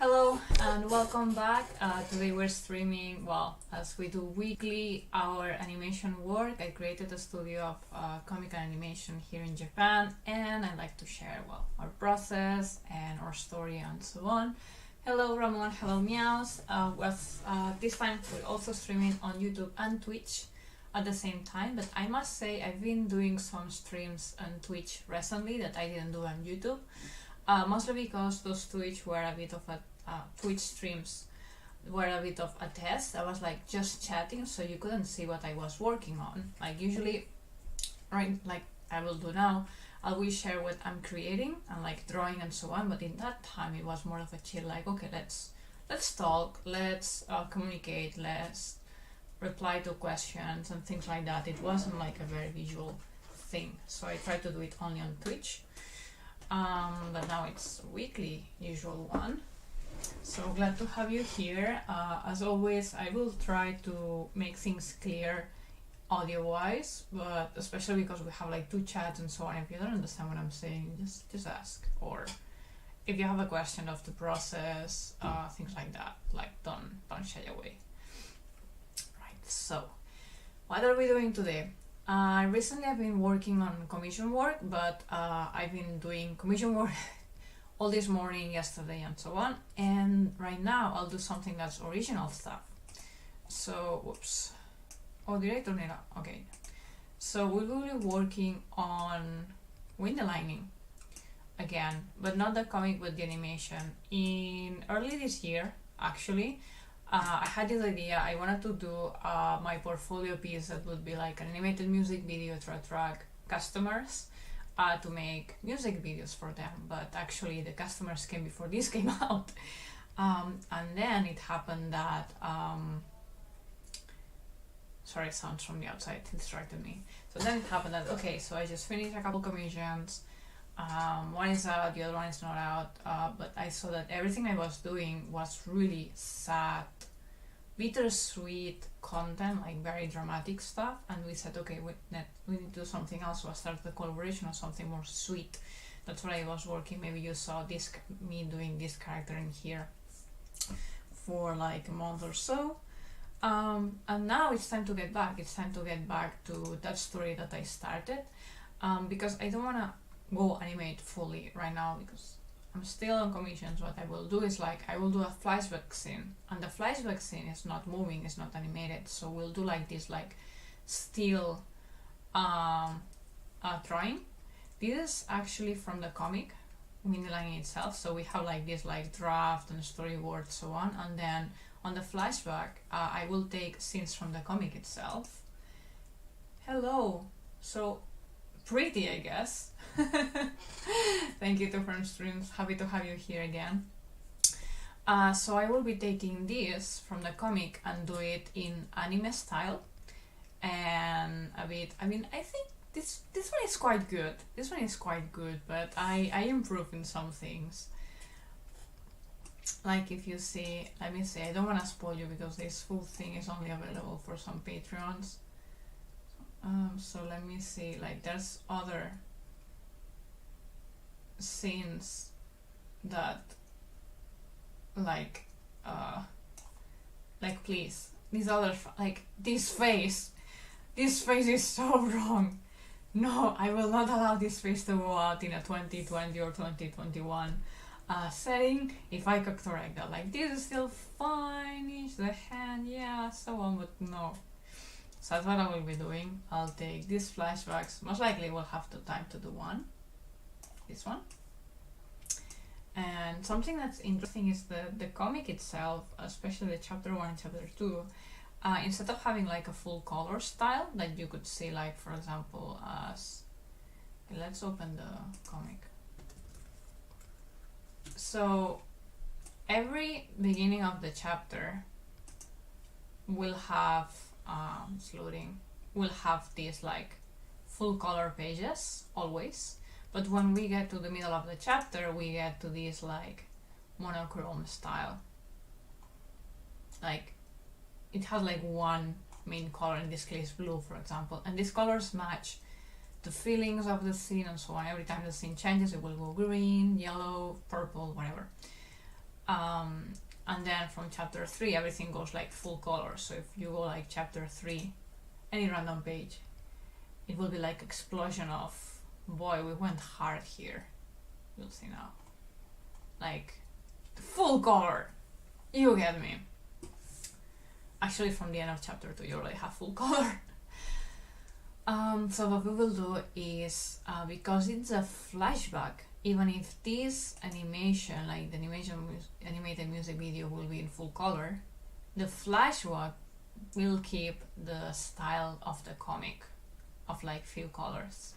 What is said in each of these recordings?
Hello and welcome back. Today we're streaming, well, as we do weekly, our animation work. I created a studio of comic animation here in Japan, and I like to share, well, our process and our story and so on. Hello Ramon, hello Meows. This time we're also streaming on YouTube and Twitch at the same time, but I must say I've been doing some streams on Twitch recently that I didn't do on YouTube. Mostly because those Twitch were a bit of a Twitch streams were a bit of a test. I was like just chatting, so you couldn't see what I was working on. Like usually, right, like I will do now, I will share what I'm creating and like drawing and so on. But in that time, it was more of a chill. Like, okay, let's talk, let's communicate, let's reply to questions and things like that. It wasn't like a very visual thing, so I tried to do it only on Twitch. But now it's a weekly usual one. So glad to have you here. As always, I will try to make things clear audio-wise, but especially because we have like two chats and so on. If you don't understand what I'm saying, just ask. Or if you have a question of the process, things like that, like don't shy away. Right. So, what are we doing today? Recently I've been working on commission work, but I've been doing commission work all this morning, yesterday, and so on. And right now I'll do something that's original stuff. So, whoops. Oh, did I turn it up? Okay. So we will be working on window lining again, but not the comic, but the animation. In early this year, actually, I had this idea. I wanted to do my portfolio piece that would be like an animated music video to attract customers to make music videos for them. But actually the customers came before this came out. And then it happened that, sorry, sounds from the outside distracted me. So then it happened that, okay, so I just finished a couple commissions. One is out, the other one is not out, but I saw that everything I was doing was really sad, bittersweet content, like very dramatic stuff, and we said, okay, we need to do something else, so I started the collaboration of something more sweet. That's what I was working. Maybe you saw this, me doing this character in here for like a month or so, and now it's time to get back. It's time to get back to that story that I started, because I don't want to go animate fully right now because I'm still on commissions. What I will do is like I will do a flashback scene, and the flashback scene is not moving, it's not animated, so we'll do like this like still drawing. This is actually from the comic window lining itself, so we have like this like draft and storyboard so on, and then on the flashback I will take scenes from the comic itself. Hello. So pretty, I guess. Thank you to Friend Streams, happy to have you here again. So I will be taking this from the comic and do it in anime style, and a bit, I mean, I think this one is quite good. This one is quite good, but I improve in some things. Like if you see, let me see, I don't want to spoil you because this full thing is only available for some Patreons. So let me see, like there's other scenes that like please, these other, like this face is so wrong. No, I will not allow this face to go out in a 2020 or 2021 setting. If I could correct that, like this is still fine-ish, the hand, yeah, so on, but no. So that's what I will be doing. I'll take these flashbacks. Most likely we'll have the time to do one. This one. And something that's interesting is the comic itself, especially the chapter 1 and chapter 2, instead of having like a full color style that you could see, like for example as, okay, let's open the comic. So every beginning of the chapter will have it's loading, will have these like full color pages always, but when we get to the middle of the chapter we get to this like monochrome style, like it has like one main color, in this case blue for example, and these colors match the feelings of the scene and so on. Every time the scene changes it will go green, yellow, purple, whatever. And then from chapter 3 everything goes like full color. So if you go like chapter 3, any random page, it will be like explosion of, boy, we went hard here. You'll see now. Like full color. You get me. Actually from the end of chapter 2 you already have full color. So what we will do is, because it's a flashback, even if this animation, like the animated music video will be in full color, the flashback will keep the style of the comic of like few colors.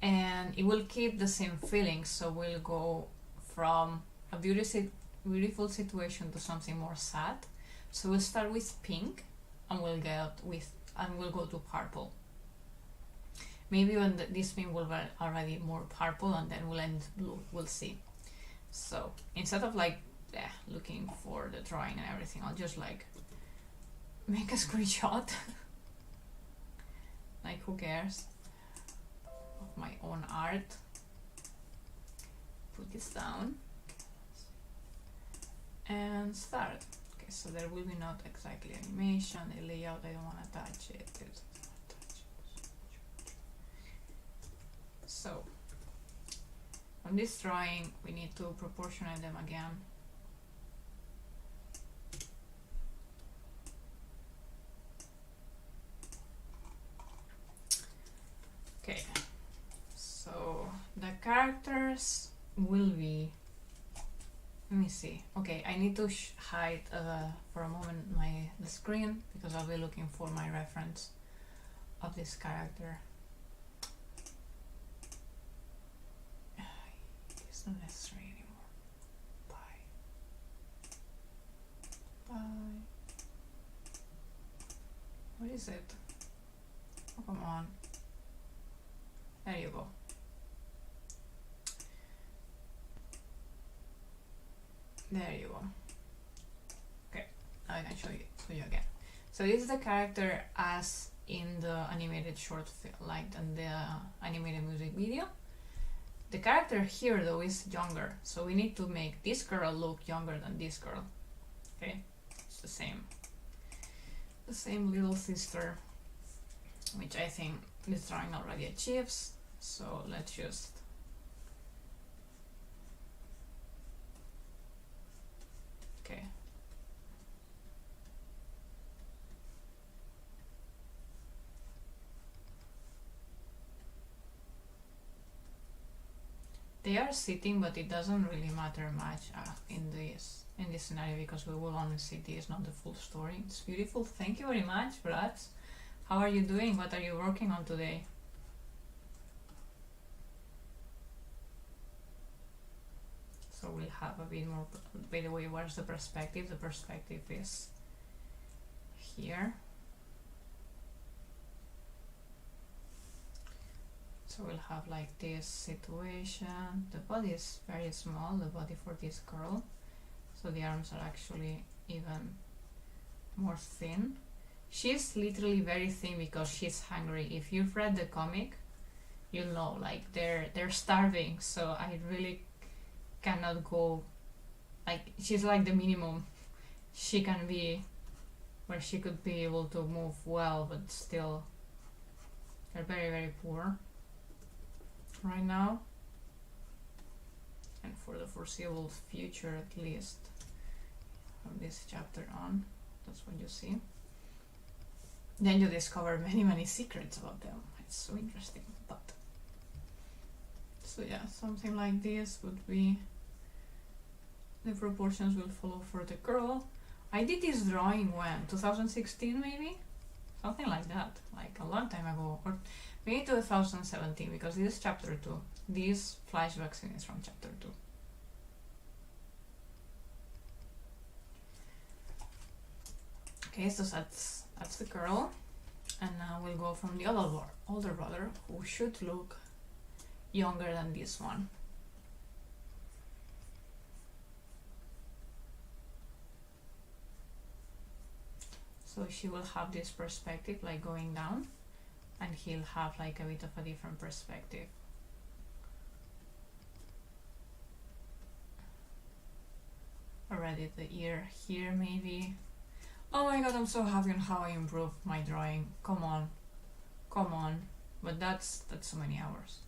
And it will keep the same feeling, so we'll go from a beautiful situation to something more sad. So we'll start with pink and we'll go to purple. Maybe when this pink will be already more purple and then we'll end blue, we'll see. So instead of like looking for the drawing and everything, I'll just like make a screenshot. Like who cares, of my own art. Put this down and start. Okay, so there will be not exactly animation, the layout, I don't want to touch it. So on this drawing we need to proportionate them again. Okay, so the characters will be, let me see. Okay, I need to hide for a moment the screen because I'll be looking for my reference of this character. It's not necessary anymore. Bye. Bye. What is it? Oh, come on. There you go. There you go. Okay, now I can show you again. So this is the character as in the animated short film, like in the animated music video. The character here though is younger, so we need to make this girl look younger than this girl. Okay, it's the same little sister, which I think this drawing already achieves. So let's just okay. They are sitting, but it doesn't really matter much in this scenario because we will only see this, not the full story. It's beautiful. Thank you very much, Brad. How are you doing? What are you working on today? So we'll have a bit more. By the way, where's the perspective? The perspective is here. So we'll have like this situation. The body is very small, the body for this girl. So the arms are actually even more thin. She's literally very thin because she's hungry. If you've read the comic, you'll know like they're starving. So I really cannot go, like she's like the minimum she can be, where she could be able to move well, but still they're very, very poor right now, and for the foreseeable future, at least from this chapter on. That's what you see. Then you discover many secrets about them. It's so interesting. But so yeah, something like this would be the proportions will follow for the girl. I did this drawing when 2016 maybe, something like that, like a long time ago, or maybe 2017, because this is chapter 2. This flashback scene is from chapter 2. Okay, so that's the girl, and now we'll go from the older brother, who should look younger than this one. So she will have this perspective like going down, and he'll have like a bit of a different perspective. added the ear here maybe. Oh my god, I'm so happy on how I improved my drawing. Come on. Come on. But that's so many hours.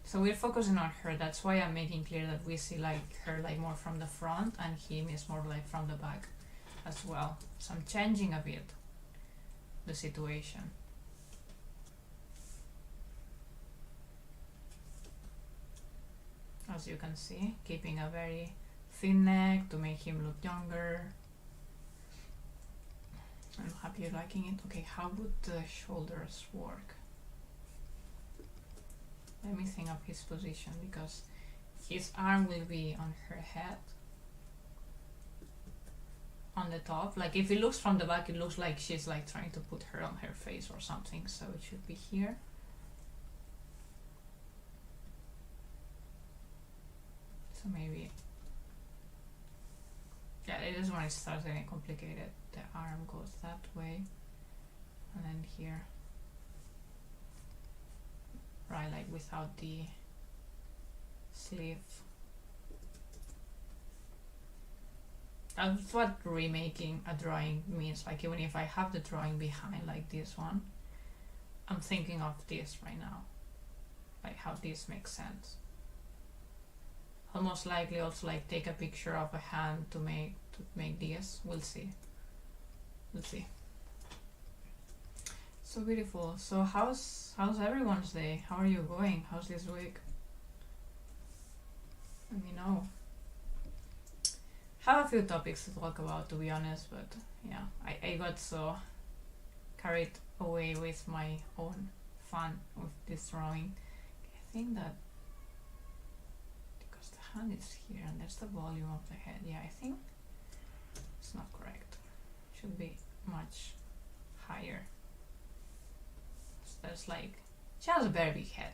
So we're focusing on her. That's why I'm making clear that we see like her like more from the front and him is more like from the back as well. So I'm changing a bit the situation. As you can see, keeping a very thin neck to make him look younger. I'm happy you're liking it. Okay, how would the shoulders work? Let me think of his position because his arm will be on her head. On the top. Like if it looks from the back, it looks like she's like trying to put her on her face or something. So it should be here. So maybe. Yeah, it is when it starts getting complicated. The arm goes that way. And then here. Right, like without the sleeve. That's what remaking a drawing means. Like even if I have the drawing behind like this one, I'm thinking of this right now. Like how this makes sense. I'll most likely also like take a picture of a hand to make this. We'll see. We'll see. So beautiful. So how's everyone's day? How are you going? How's this week? Let me know. Have a few topics to talk about, to be honest, but yeah, I got so carried away with my own fun with this drawing. I think that because the hand is here and there's the volume of the head, yeah, I think it's not correct. It should be much higher. So there's like, she has a very big head,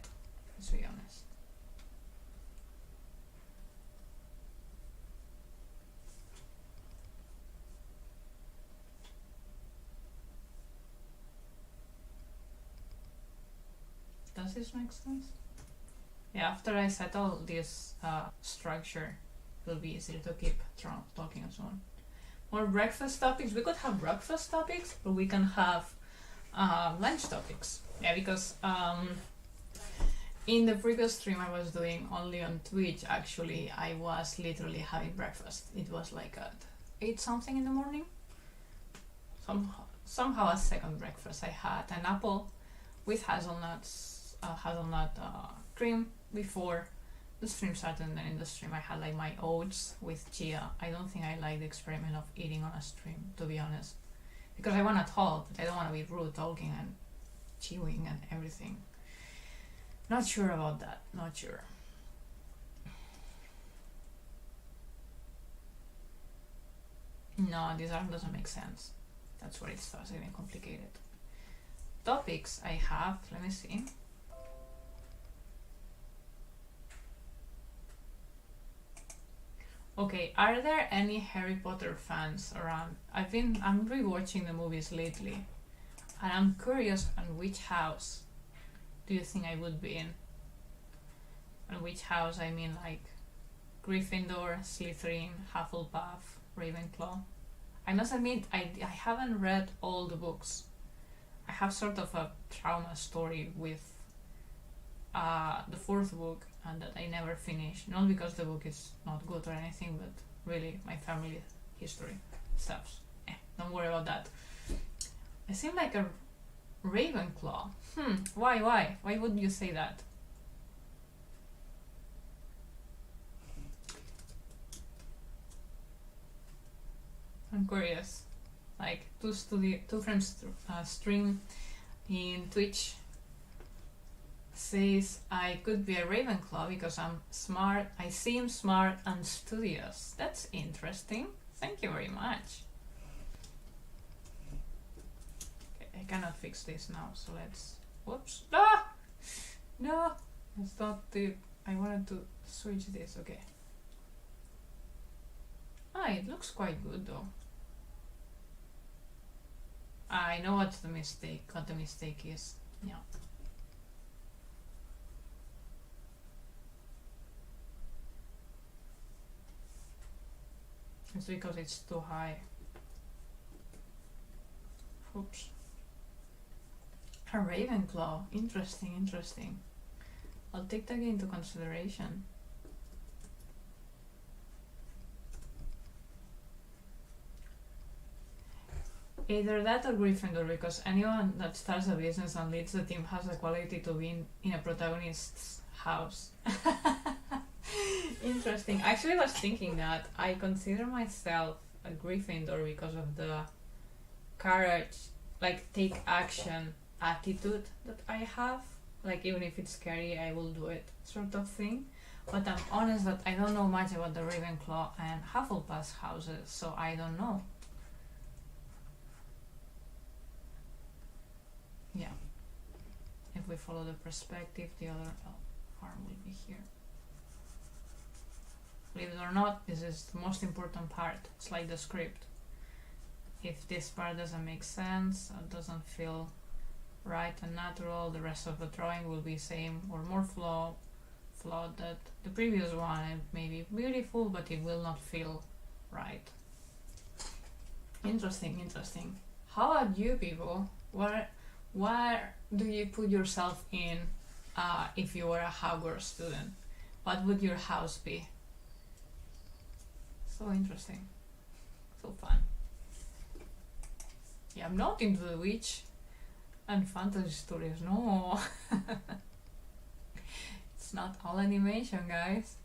let's be honest. Does this make sense? Yeah, after I settle this structure, it will be easier to keep talking and so on. More breakfast topics. We could have breakfast topics, or we can have lunch topics. Yeah, because in the previous stream I was doing only on Twitch, actually, I was literally having breakfast. It was like at 8 something in the morning. Somehow a second breakfast. I had an apple with hazelnut cream before the stream started, and then in the stream I had like my oats with chia. I don't think I like the experiment of eating on a stream, to be honest, because I want to talk, but I don't want to be rude talking and chewing and everything. Not sure about that, not sure. No, this arm doesn't make sense. That's where it starts getting complicated. Topics I have, let me see. Okay, are there any Harry Potter fans around? I'm rewatching the movies lately, and I'm curious on which house do you think I would be in? And which house I mean, like Gryffindor, Slytherin, Hufflepuff, Ravenclaw. I must admit, I haven't read all the books. I have sort of a trauma story with the 4th book, and that I never finished. Not because the book is not good or anything, but really my family history stuff. Don't worry about that. I seem like a Ravenclaw. Why? Why would you say that? I'm curious. Like two friends stream in Twitch says I could be a Ravenclaw because I'm smart. I seem smart and studious. That's interesting. Thank you very much. Okay, I cannot fix this now, so let's. Whoops! Ah! No, that's not it. I wanted to switch this. Okay. It looks quite good though. I know what the mistake is. Yeah. It's because it's too high. Oops. A Ravenclaw. Interesting, interesting. I'll take that into consideration. Either that or Gryffindor, because anyone that starts a business and leads the team has the quality to be in a protagonist's house. Interesting. Actually, I was thinking that I consider myself a Gryffindor because of the courage, like take action attitude that I have. Like even if it's scary, I will do it, sort of thing. But I'm honest that I don't know much about the Ravenclaw and Hufflepuff houses, so I don't know. Yeah. If we follow the perspective, the other arm will be here. Believe it or not, this is the most important part. It's like the script. If this part doesn't make sense, or doesn't feel right and natural, the rest of the drawing will be same or more flawed that the previous one. It may be beautiful, but it will not feel right. Interesting, interesting. How about you people? Where do you put yourself in if you were a Hogwarts student? What would your house be? So interesting. So fun. Yeah, I'm not into the witch and fantasy stories, no. It's not all animation, guys.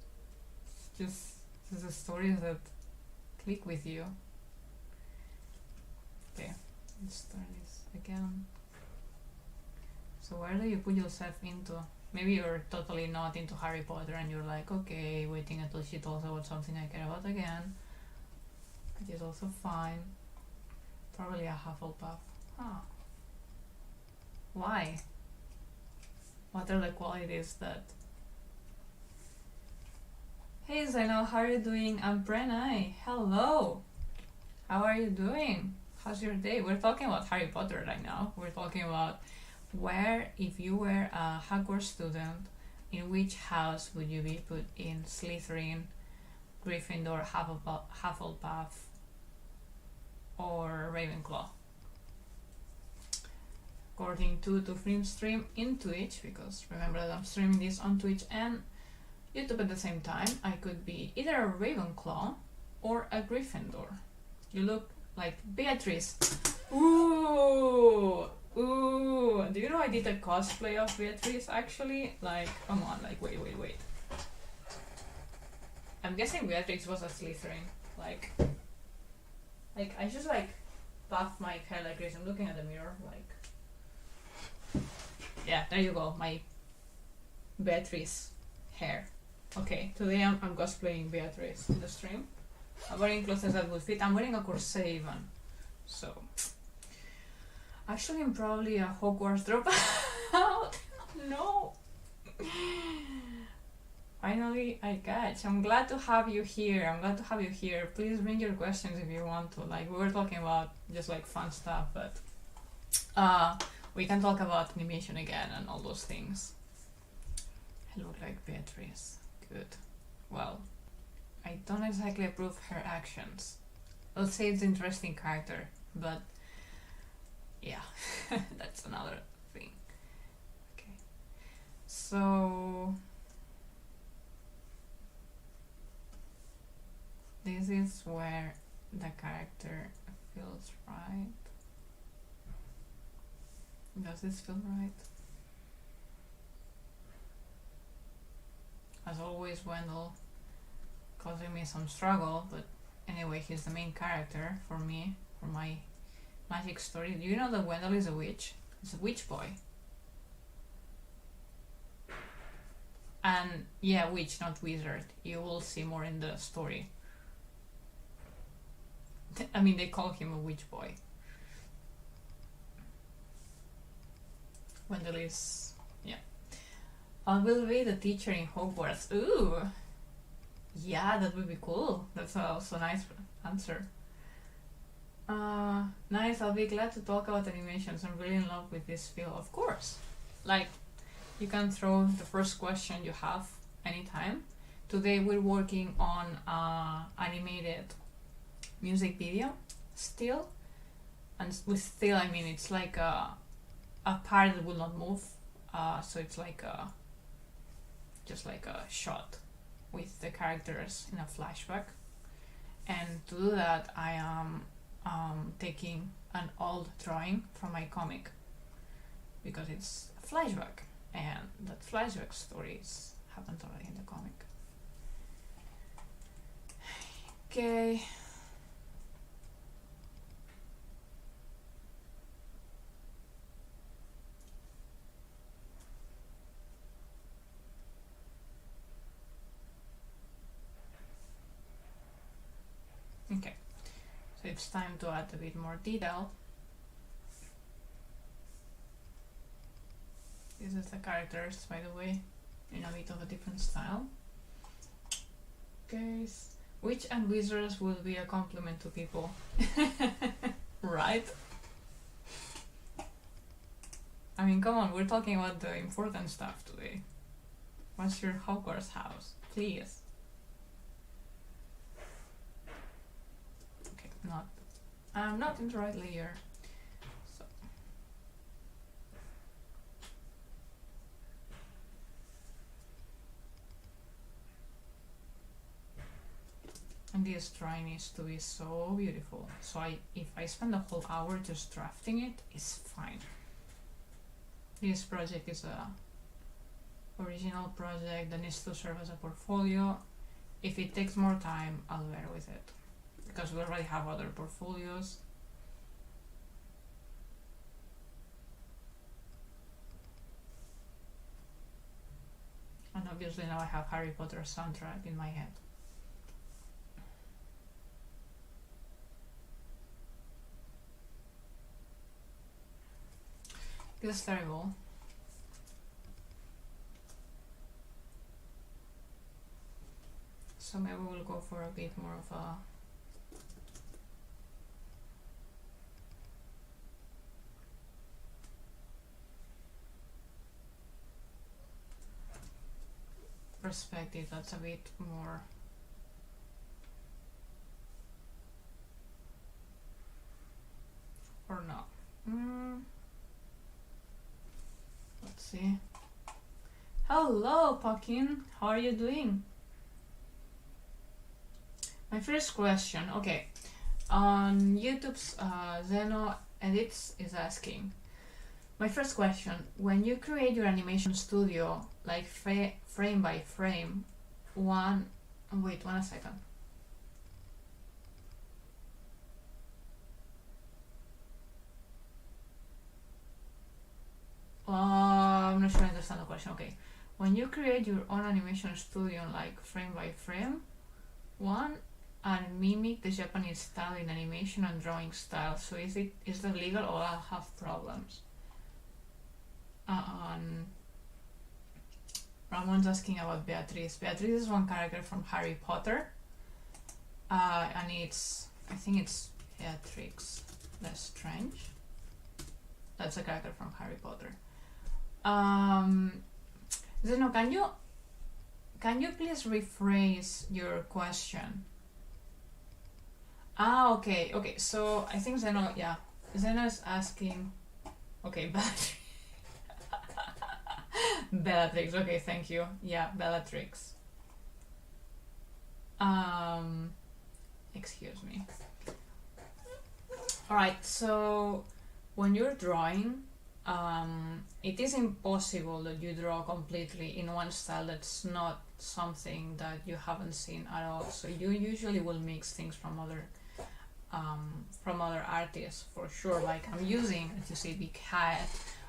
It's just the stories that click with you. Okay, let's turn this again. So where do you put yourself into? Maybe you're totally not into Harry Potter and you're like, okay, waiting until she talks about something I care about again. Which is also fine. Probably a Hufflepuff. Huh. Why? What are the qualities that... Hey Zeno, how are you doing? I'm Brenai. Hello! How are you doing? How's your day? We're talking about Harry Potter right now. We're talking about where, if you were a Hogwarts student, in which house would you be put in? Slytherin, Gryffindor, Hufflepuff, or Ravenclaw? According to stream in Twitch, because remember that I'm streaming this on Twitch and YouTube at the same time, I could be either a Ravenclaw or a Gryffindor. You look like Beatrice. Ooh! Ooh! Do you know I did a cosplay of Beatrice actually? Like, come on, like, wait. I'm guessing Beatrix was a Slytherin. Like I just like buff my hair like this. I'm looking at the mirror, like, yeah, there you go, my Beatrice hair. Okay, today I'm cosplaying Beatrice in the stream. I'm wearing clothes that would fit. I'm wearing a corset even. So, actually I'm probably a Hogwarts dropout. No. Finally, I catch. I'm glad to have you here. Please bring your questions if you want to. Like, we were talking about just like fun stuff, but we can talk about animation again and all those things. I look like Beatrice. Good. Well, I don't exactly approve her actions. I'll say it's an interesting character, but yeah, that's another thing. Okay. So this is where the character feels right. Does this feel right? As always, Wendell causing me some struggle, but anyway, he's the main character for me, for my magic story. Do you know that Wendell is a witch? He's a witch boy. And yeah, witch, not wizard. You will see more in the story. I mean, they call him a witch boy. Wendell is, yeah. I will be the teacher in Hogwarts. Ooh! Yeah, that would be cool. That's also a nice answer. Nice, I'll be glad to talk about animations. I'm really in love with this field. Of course. Like, you can throw the first question you have anytime. Today we're working on animated music video still, and with still I mean it's like a part that will not move, so it's like just like a shot with the characters in a flashback. And to do that, I am taking an old drawing from my comic because it's a flashback, and that flashback stories happened already in the comic. Okay. Okay, so it's time to add a bit more detail. This is the characters, by the way, in a bit of a different style. Okay, witch and wizards will be a compliment to people. Right? I mean, come on, we're talking about the important stuff today. What's your Hogwarts house? Please. Okay, I'm not in the right layer. So. And this drawing needs to be so beautiful. So if I spend a whole hour just drafting it, it's fine. This project is a original project that needs to serve as a portfolio. If it takes more time, I'll bear with it, because we already have other portfolios. And obviously now I have Harry Potter soundtrack in my head. This is terrible. So maybe we'll go for a bit more of a perspective that's a bit more or not. Let's see. Hello, Paquin. How are you doing? My first question, okay. On YouTube's Zeno Edits is asking, my first question, when you create your animation studio, like frame by frame, wait 1 second. I'm not sure I understand the question. Okay, when you create your own animation studio, like frame by frame, and mimic the Japanese style in animation and drawing style, so is that legal, or I'll have problems? Ramon's asking about Beatrice. Beatrice is one character from Harry Potter, and I think it's Beatrix Lestrange. That's a character from Harry Potter. Zeno, can you please rephrase your question? Okay, so I think Zeno is asking, okay, Bellatrix, okay, thank you, yeah, Bellatrix. Excuse me. Alright, so when you're drawing, it is impossible that you draw completely in one style that's not something that you haven't seen at all. So you usually will mix things from other artists for sure. Like I'm using, as you see, big hat,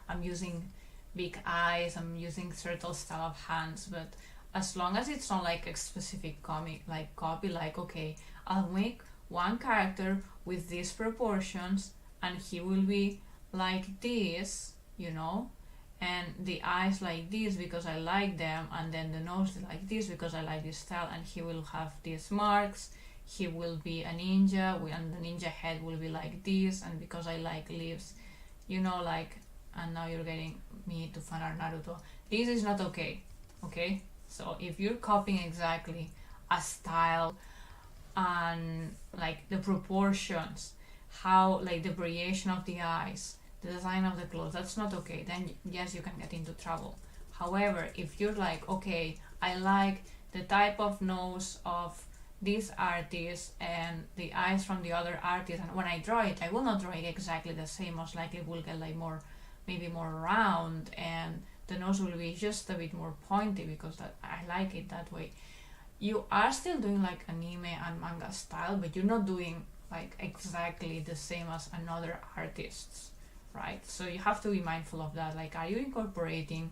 I'm using big eyes, I'm using certain style of hands, but as long as it's not like a specific comic, like copy, like okay, I'll make one character with these proportions and he will be like this, you know, and the eyes like this because I like them, and then the nose like this because I like this style, and he will have these marks, he will be a ninja, and the ninja head will be like this, and because I like leaves, you know, like, and now you're getting me to fan art Naruto. This is not okay, okay? So if you're copying exactly a style and like the proportions, how like the variation of the eyes, the design of the clothes, that's not okay. Then yes, you can get into trouble. However, if you're like, okay, I like the type of nose of this artist and the eyes from the other artist, and when I draw it, I will not draw it exactly the same. Most likely will get like more, maybe more round, and the nose will be just a bit more pointy because that I like it that way. You are still doing like anime and manga style, but you're not doing like exactly the same as another artists, right? So you have to be mindful of that. Like, are you incorporating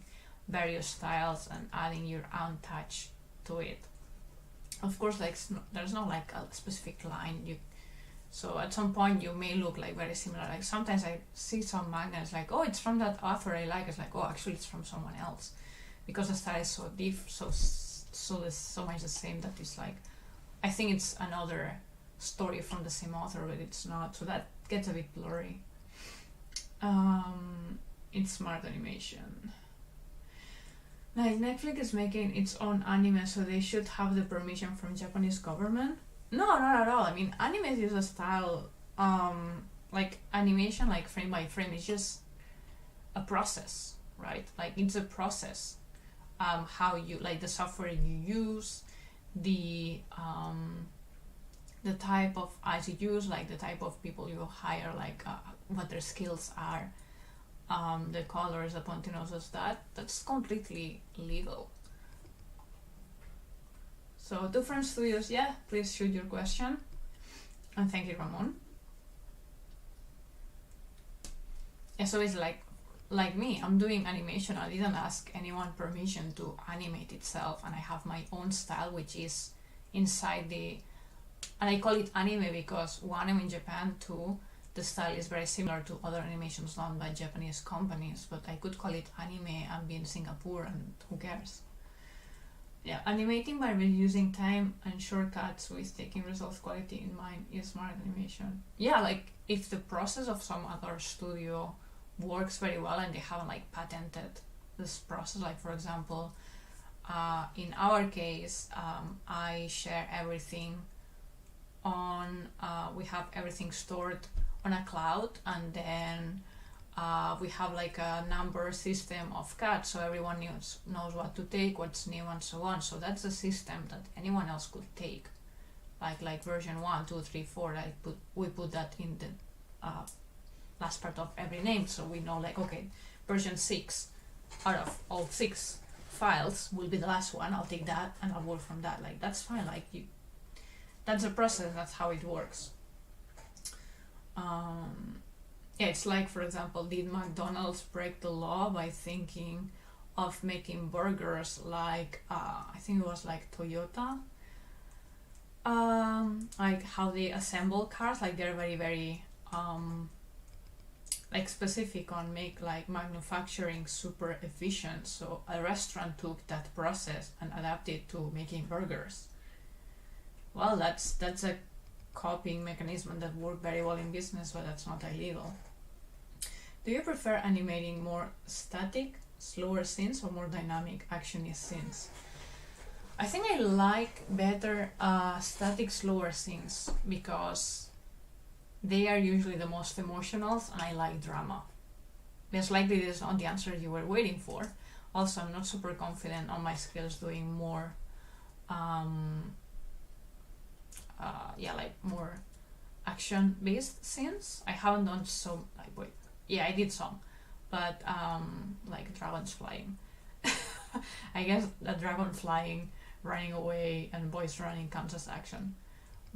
various styles and adding your own touch to it? Of course, like there's not like a specific line. So at some point you may look like very similar. Like sometimes I see some manga, it's like, oh, it's from that author I like. It's like, oh, actually it's from someone else, because the style is so there's so much the same that it's like, I think it's another story from the same author, but it's not. So that gets a bit blurry. It's smart animation. Like Netflix is making its own anime, so they should have the permission from Japanese government. No, not at all. I mean, anime is a style, like animation, like frame by frame. It's just a process, right? Like it's a process. How you like the software you use, the type of eyes you use, like the type of people you hire, like what their skills are. The colors, the pointy noses, that's completely legal. So different studios, yeah, please shoot your question. And thank you, Ramon. Yeah, so it's like me, I'm doing animation. I didn't ask anyone permission to animate itself, and I have my own style, which is inside and I call it anime because one, I'm in Japan, two, the style is very similar to other animations done by Japanese companies, but I could call it anime and be in Singapore, and who cares? Yeah, animating by reusing time and shortcuts with taking results quality in mind is smart animation. Yeah, like if the process of some other studio works very well and they haven't like patented this process, like for example, in our case, I share everything on, we have everything stored on a cloud, and then we have like a number system of cuts, so everyone knows what to take, what's new, and so on. So that's a system that anyone else could take, like version 1, 2, 3, 4. We put that in the last part of every name, so we know like, okay, version 6 out of all 6 files will be the last one. I'll take that and I'll work from that. Like that's fine. Like that's a process. That's how it works. Yeah, it's like, for example, did McDonald's break the law by thinking of making burgers like I think it was like Toyota, like how they assemble cars, like they're very very like specific on make like manufacturing super efficient. So a restaurant took that process and adapted to making burgers. Well, that's a copying mechanism that worked very well in business, but that's not illegal. Do you prefer animating more static, slower scenes, or more dynamic, actiony scenes? I think I like better static, slower scenes because they are usually the most emotional, and I like drama. Most likely this is not the answer you were waiting for. Also, I'm not super confident on my skills doing more like more action-based scenes. I haven't done some, like, wait, yeah, I did some, but like dragons flying. I guess the dragon flying, running away, and boys running counts as action.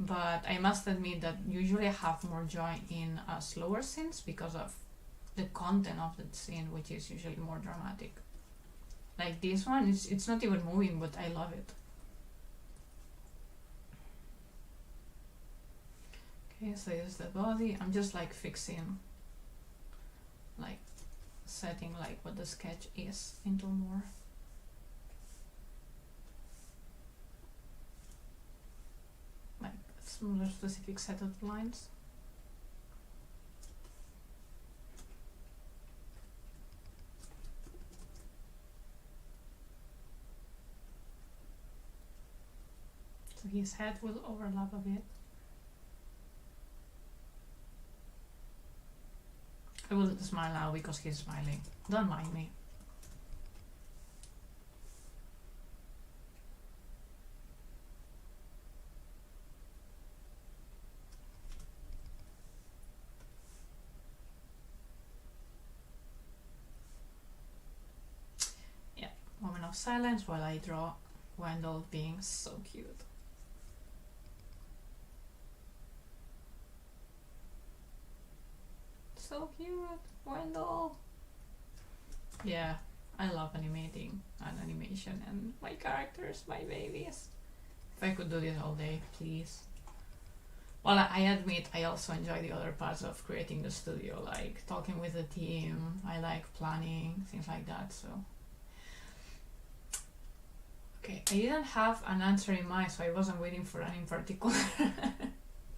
But I must admit that usually I have more joy in slower scenes because of the content of the scene, which is usually more dramatic. Like this one, it's not even moving, but I love it. Okay, so here's the body. I'm just like fixing, like setting like what the sketch is into more. Like a smaller specific set of lines. so his head will overlap a bit. I will smile now because he's smiling. Don't mind me. Yeah, moment of silence while I draw Wendell being so cute. So cute, Wendell. Yeah, I love animating and animation and my characters, my babies. If I could do this all day, please. Well, I admit I also enjoy the other parts of creating the studio, like talking with the team. I like planning, things like that, so. Okay, I didn't have an answer in mind, so I wasn't waiting for any in particular.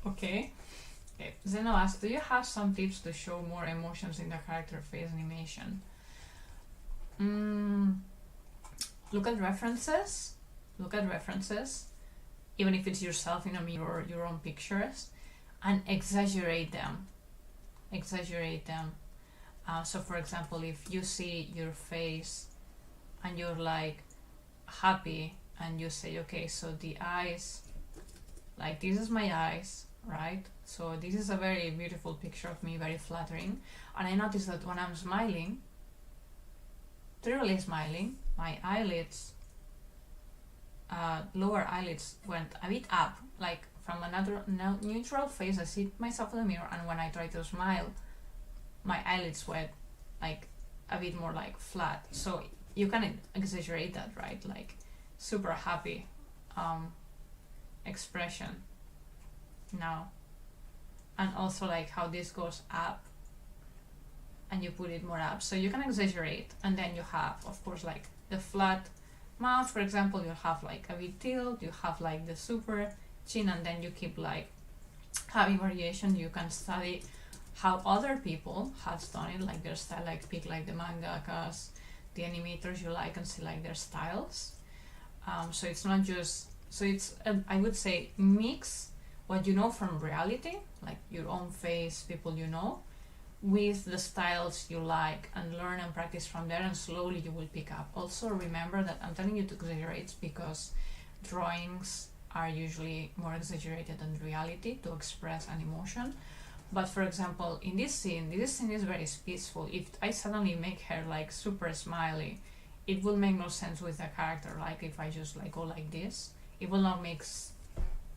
Okay. Okay, Zeno asks, do you have some tips to show more emotions in the character face animation? Look at references. Look at references, even if it's yourself in a mirror, your own pictures, and exaggerate them. Exaggerate them. So for example, if you see your face and you're like happy and you say, okay, so the eyes, like this is my eyes, right? So this is a very beautiful picture of me, very flattering. And I notice that when I'm smiling, truly smiling, my eyelids, lower eyelids went a bit up, like from another neutral face. I see myself in the mirror, and when I try to smile, my eyelids went like a bit more like flat. So you can exaggerate that, right? Like super happy expression now. And also like how this goes up and you put it more up, so you can exaggerate. And then you have, of course, like the flat mouth, for example, you have like a bit tilt, you have like the super chin, and then you keep like having variation. You can study how other people have done it, like their style, like pick like the mangakas, the animators you like, and see like their styles. So it's not just, so it's I would say mix what you know from reality, like your own face, people you know, with the styles you like, and learn and practice from there, and slowly you will pick up. Also remember that I'm telling you to exaggerate because drawings are usually more exaggerated than reality to express an emotion. But for example, in this scene is very peaceful. If I suddenly make her like super smiley, it will make no sense with the character. Like if I just like go like this, it will not make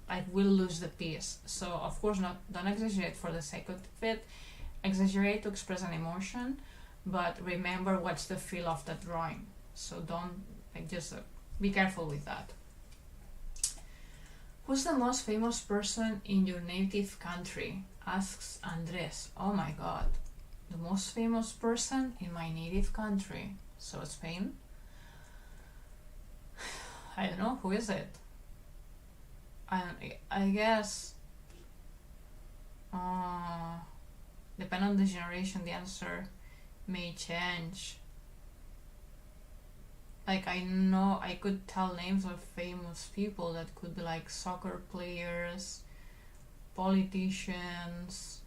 I will lose the piece. So of course don't exaggerate for the sake of it. Exaggerate to express an emotion, but remember what's the feel of the drawing. So don't like just be careful with that. Who's the most famous person in your native country? Asks Andres. Oh my god, the most famous person in my native country. So Spain? I don't know, who is it? I guess depending on the generation, the answer may change. Like I know I could tell names of famous people that could be like soccer players, politicians,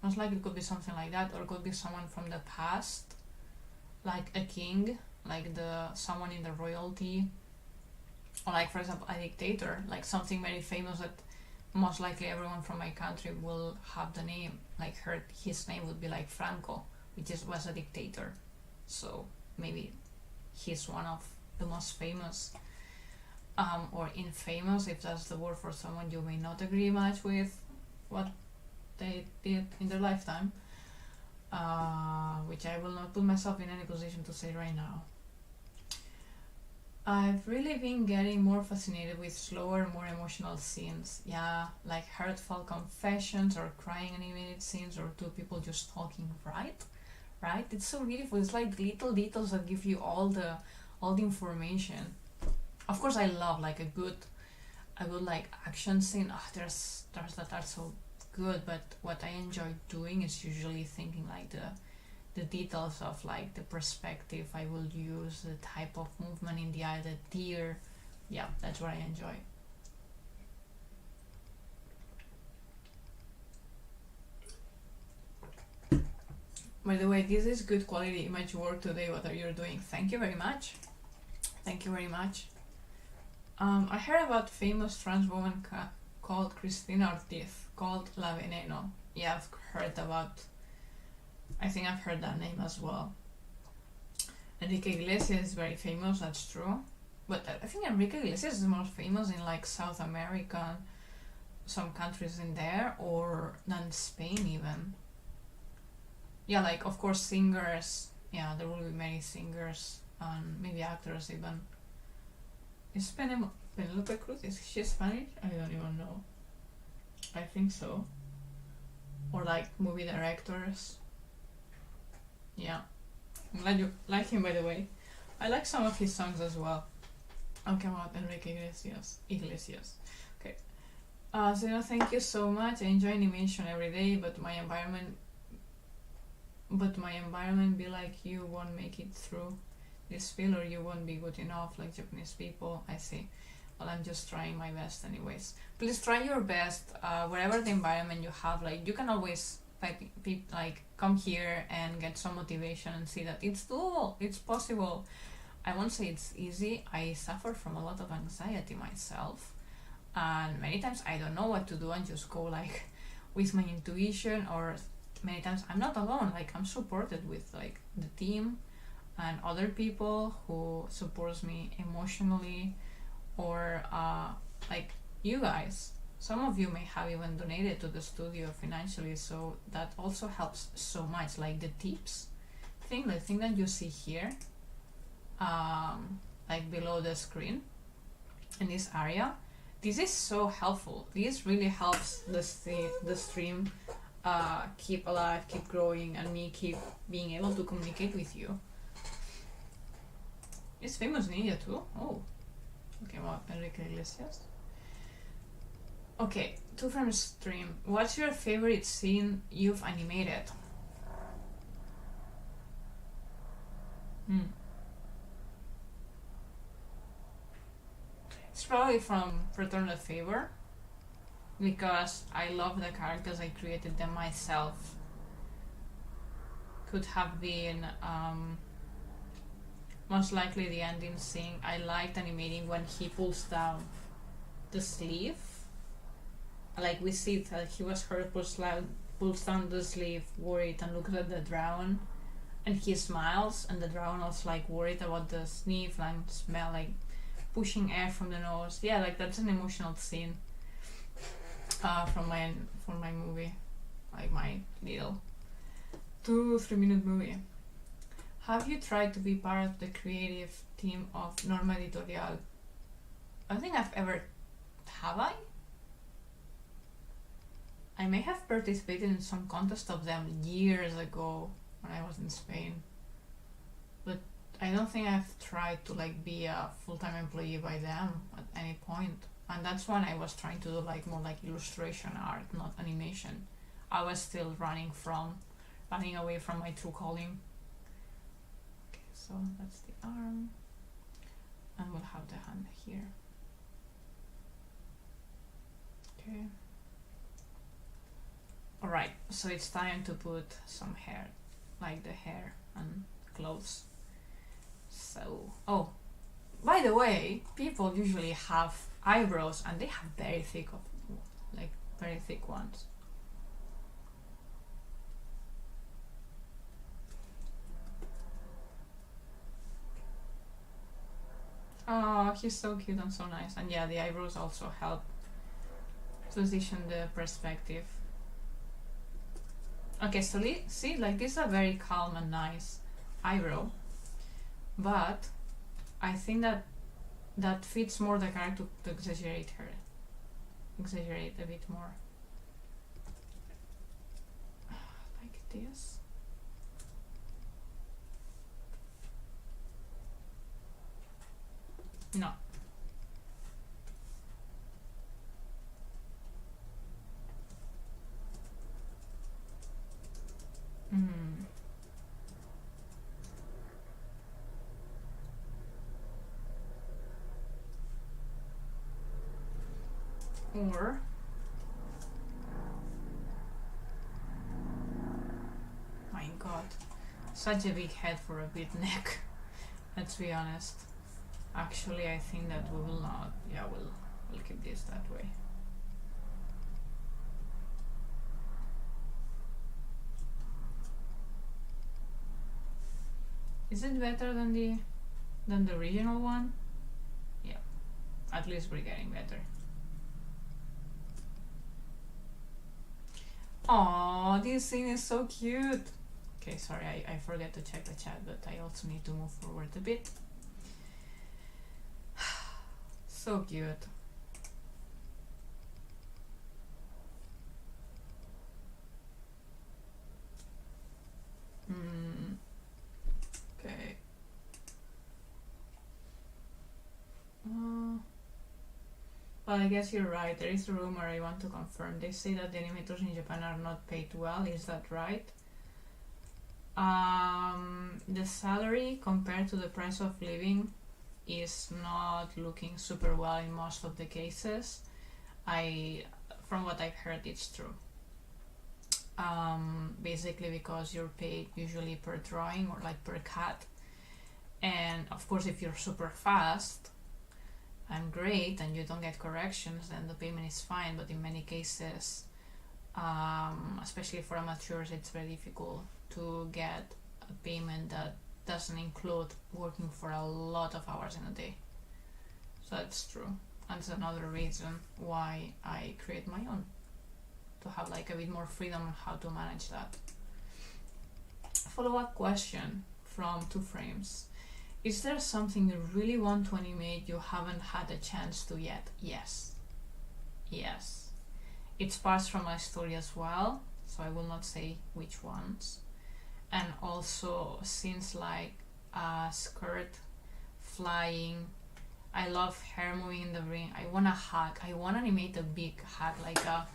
most likely it could be something like that, or it could be someone from the past, like a king, like someone in the royalty, or like for example a dictator, like something very famous that most likely everyone from my country will have the name, like his name would be like Franco, which was a dictator. So maybe he's one of the most famous, or infamous, if that's the word for someone you may not agree much with what they did in their lifetime, which I will not put myself in any position to say right now. I've really been getting more fascinated with slower, more emotional scenes. Yeah, like heartfelt confessions or crying animated scenes, or two people just talking, right? It's so beautiful. It's like little details that give you all the information. Of course, I love like a good like action scene. There's that are so good, but what I enjoy doing is usually thinking like the details of like the perspective I will use, the type of movement in the eye, the tear. Yeah, that's what I enjoy. By the way, this is good quality image work today, what are you doing? Thank you very much. Thank you very much. I heard about famous trans woman called Cristina Ortiz, called La Veneno. Yeah, I've heard about, I think I've heard that name as well. Enrique Iglesias is very famous, that's true. But I think Enrique Iglesias is more famous in like South America, some countries in there, or than Spain even. Yeah, like of course singers, yeah, there will be many singers and maybe actors even. Is Penelope Cruz, is she Spanish? I don't even know. I think so. Or like movie directors. Yeah. I'm glad you like him, by the way. I like some of his songs as well. Okay, about Enrique Iglesias. Okay. So thank you so much. I enjoy animation every day, but my environment be like you won't make it through this field, or you won't be good enough like Japanese people. I see. Well, I'm just trying my best anyways. Please try your best, wherever the environment you have. Like you can always like come here and get some motivation and see that it's doable, it's possible. I won't say it's easy. I suffer from a lot of anxiety myself, and many times I don't know what to do and just go like with my intuition, or many times I'm not alone. Like I'm supported with like the team and other people who supports me emotionally, or like you guys. Some of you may have even donated to the studio financially, so that also helps so much. Like the tips thing, the thing that you see here, like below the screen in this area, this is so helpful. This really helps the stream keep alive, keep growing, and me keep being able to communicate with you. Is famous in India too? Oh, okay, well, Enrique Iglesias. Okay, 2 from stream. What's your favorite scene you've animated? It's probably from Return the Favor, because I love the characters, I created them myself. Could have been most likely the ending scene. I liked animating when he pulls down the sleeve. Like we see that he was hurt, pulls down the sleeve, worried, and looks at the dragon, and he smiles, and the dragon was like worried about the sniff and smell, like pushing air from the nose. Yeah, like that's an emotional scene from my movie, like my little 2-3 minute movie. Have you tried to be part of the creative team of Norma Editorial? I don't think I've ever. Have I? I may have participated in some contest of them years ago when I was in Spain, but I don't think I've tried to like be a full-time employee by them at any point. And that's when I was trying to do like more like illustration art, not animation. I was still running away from my true calling. Okay, so that's the arm, and we'll have the hand here. Okay. Alright, so it's time to put some hair, like the hair and clothes. So, oh, by the way, people usually have eyebrows, and they have very thick ones. Oh, he's so cute and so nice. And yeah, the eyebrows also help position the perspective. Okay, so see, like this is a very calm and nice eyebrow, but I think that fits more the character to exaggerate a bit more. Like this. No. Or my god, such a big head for a big neck. Let's be honest. Actually, I think that we will not. Yeah, we'll keep this that way. Is it better than the original one? Yeah, at least we're getting better. Aww, this scene is so cute. Okay, sorry, I forget to check the chat, but I also need to move forward a bit. So cute. Okay. Well, I guess you're right. There is a rumor I want to confirm. They say that the animators in Japan are not paid well. Is that right? The salary compared to the price of living is not looking super well in most of the cases. From what I've heard, it's true. Basically because you're paid usually per drawing or like per cut, and of course if you're super fast and great and you don't get corrections, then the payment is fine, but in many cases, especially for amateurs, it's very difficult to get a payment that doesn't include working for a lot of hours in a day. So that's true, and it's another reason why I create my own, to have like a bit more freedom on how to manage that. Follow-up question from 2 frames. Is there something you really want to animate you haven't had a chance to yet? Yes. Yes. It's parts from my story as well, so I will not say which ones. And also scenes like skirt flying. I love hair moving in the ring. I want a hug. I want to animate a big hug, like a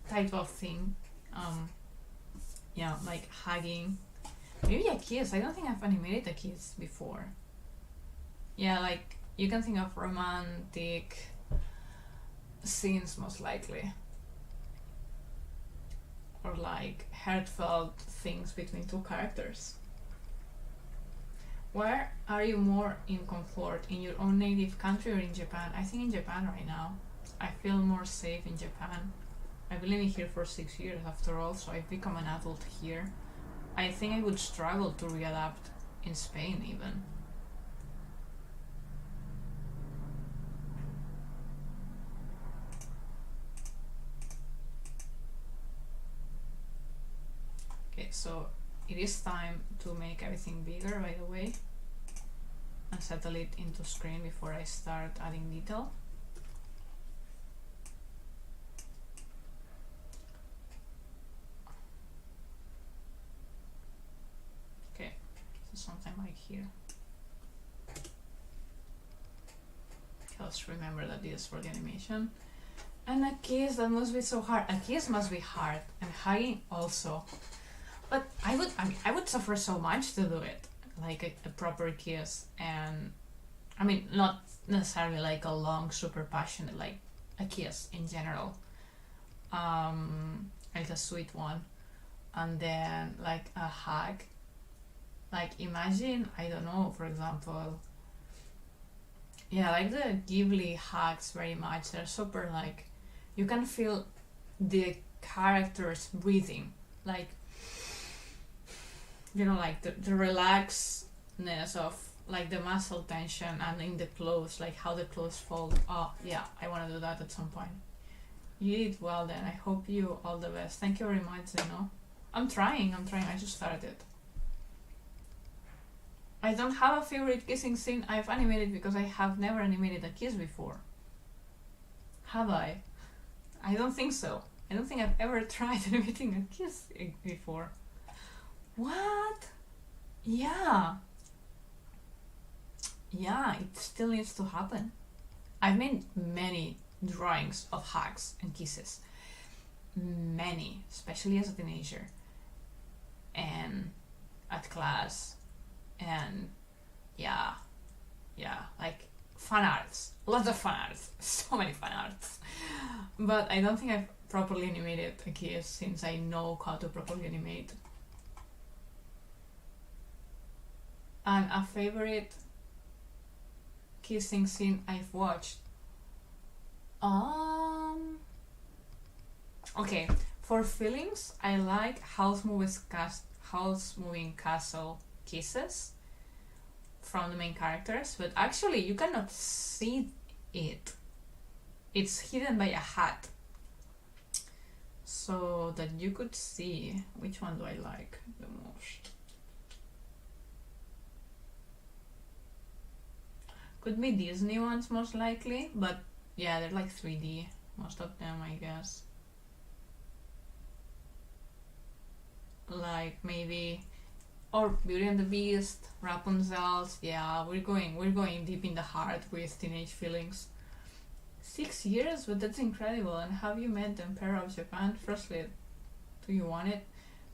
type of thing. Yeah, like hugging. Maybe a kiss. I don't think I've animated a kiss before. Yeah, like you can think of romantic scenes most likely, or like heartfelt things between 2 characters. Where are you more in comfort, in your own native country or in Japan? I think in Japan right now. I feel more safe in Japan. I've been living here for 6 years after all, so I've become an adult here. I think I would struggle to readapt in Spain even. Okay, so it is time to make everything bigger, by the way, and settle it into screen before I start adding detail. Something like here. Let's remember that this is for the animation. And a kiss, that must be so hard. A kiss must be hard, and hugging also. But I would suffer so much to do it, like a proper kiss, and I mean not necessarily like a long, super passionate, like a kiss in general, like a sweet one, and then like a hug. Like imagine, I don't know, for example, yeah, like the Ghibli hugs very much. They're super like, you can feel the characters breathing, like, you know, like the relaxedness of like the muscle tension, and in the clothes, like how the clothes fold. Oh yeah, I want to do that at some point. You did well then. I hope you all the best. Thank you very much, Zeno. I'm trying. I just started. I don't have a favorite kissing scene I've animated because I have never animated a kiss before. Have I? I don't think so. I don't think I've ever tried animating a kiss before. What? Yeah. Yeah, it still needs to happen. I've made many drawings of hugs and kisses. Many, especially as a teenager. And at class. And yeah, like fan arts, lots of fan arts, so many fan arts. But I don't think I've properly animated a kiss since I know how to properly animate. And a favorite kissing scene I've watched. Okay, for feelings, I like house moving castle kisses from the main characters, but actually you cannot see it. It's hidden by a hat, so that you could see. Which one do I like the most? Could be Disney ones most likely, but yeah, they're like 3D, most of them, I guess. Like maybe, or Beauty and the Beast, Rapunzel's. Yeah, we're going deep in the heart with teenage feelings. 6 years, but that's incredible. And have you met the Emperor of Japan? Firstly, do you want it?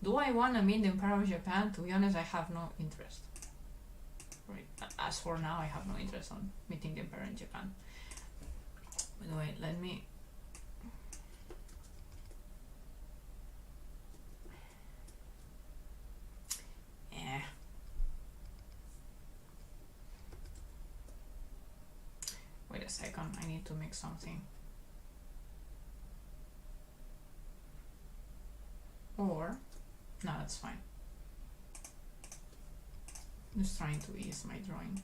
Do I want to meet the Emperor of Japan? To be honest, I have no interest. Right. As for now, I have no interest on meeting the Emperor in Japan. By the way, let me. Wait a second, I need to make something. Or, no, that's fine. Just trying to ease my drawing.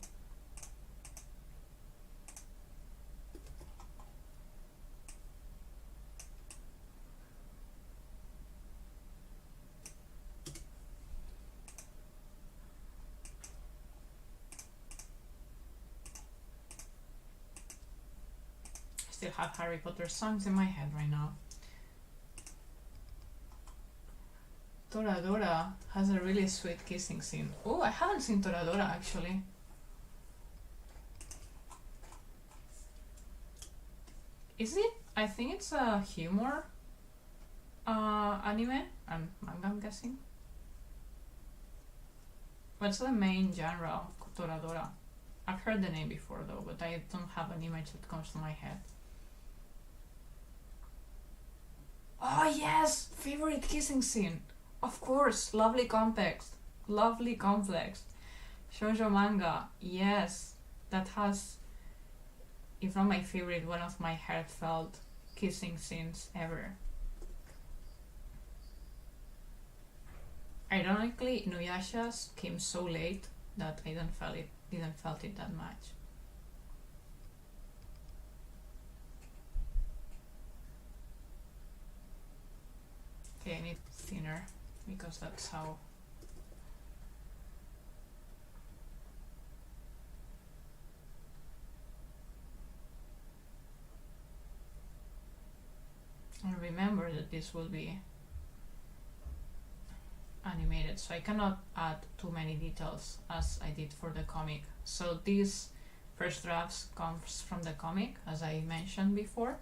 I still have Harry Potter songs in my head right now. Toradora has a really sweet kissing scene. Oh, I haven't seen Toradora actually. Is it? I think it's a humor anime and manga, I'm guessing. What's the main genre of Toradora? I've heard the name before though, but I don't have an image that comes to my head. Oh yes! Favorite kissing scene! Of course! Lovely complex. Lovely complex. Shoujo manga. Yes! That has, if not my favorite, one of my heartfelt kissing scenes ever. Ironically, Inuyasha's came so late that I didn't felt it that much. Okay, I need thinner because that's how. And remember that this will be animated, so I cannot add too many details as I did for the comic. So these first drafts comes from the comic, as I mentioned before,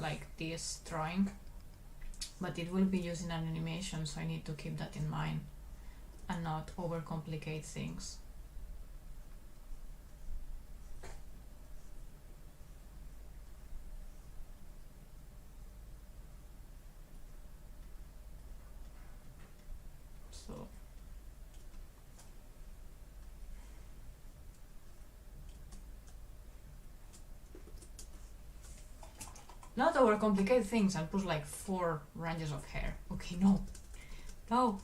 like this drawing, but it will be used in an animation, so I need to keep that in mind and not overcomplicate things. So not overcomplicate things and put like 4 ranges of hair. Okay, no. No.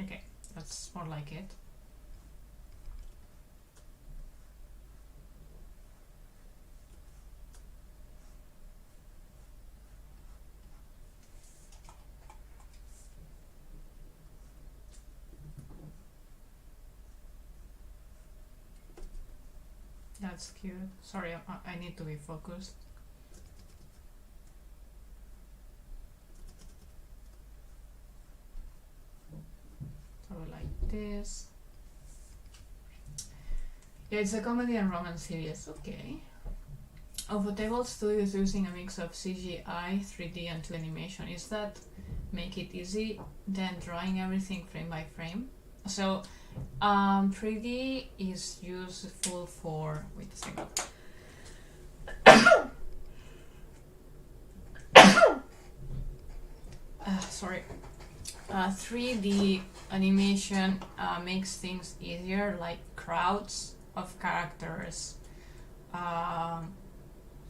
Okay, that's more like it. That's cute. Sorry, I need to be focused. So like this. Yeah, it's a comedy and romance series. Okay. Ufotable Studio is using a mix of CGI, 3D and 2D animation. Is that make it easy than drawing everything frame by frame. So 3D is useful for, wait a second. Sorry. 3D animation makes things easier, like crowds of characters,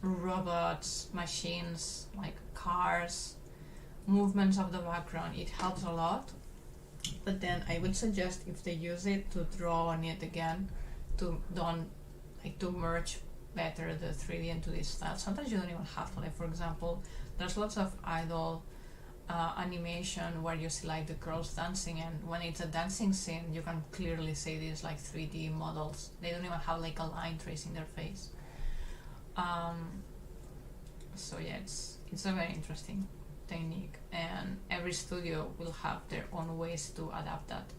robots, machines, like cars, movements of the background. It helps a lot. But then I would suggest, if they use it, to draw on it again, to merge better the 3D and 2D style. Sometimes you don't even have to. Like, for example, there's lots of idol animation where you see like the girls dancing, and when it's a dancing scene, you can clearly see these like 3D models. They don't even have like a line tracing their face. So yeah, it's a very interesting technique, and every studio will have their own ways to adapt that.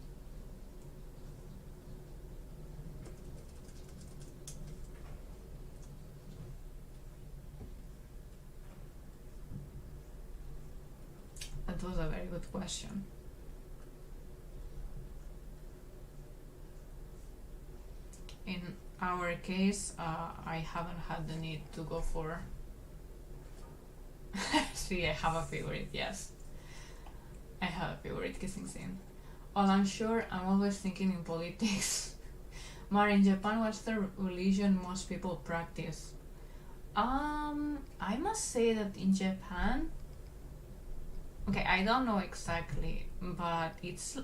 That was a very good question. In our case, I haven't had the need to go for see, I have a favorite, yes. I have a favorite kissing scene. Well, I'm sure I'm always thinking in politics. Maru, in Japan, what's the religion most people practice? I must say that in Japan, okay, I don't know exactly, but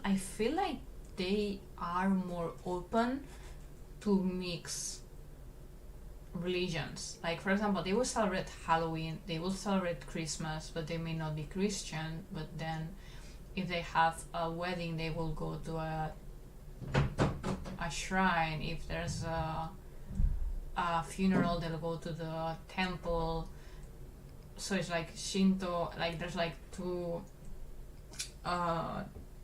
I feel like they are more open to mix religions. Like, for example, they will celebrate Halloween, they will celebrate Christmas, but they may not be Christian. But then if they have a wedding, they will go to a shrine. If there's a funeral, they'll go to the temple. So it's like Shinto, like there's like two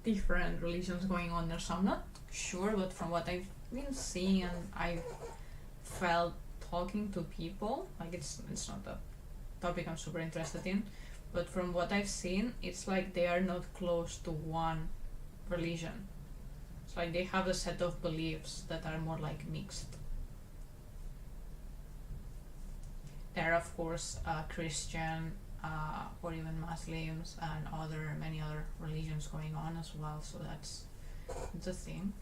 different religions going on there. So I'm not sure, but from what I've been seeing and I've felt talking to people, like it's not a topic I'm super interested in, but from what I've seen, it's like they are not close to one religion. It's like they have a set of beliefs that are more like mixed. There are, of course, Christian or even Muslims and many other religions going on as well, so that's a thing.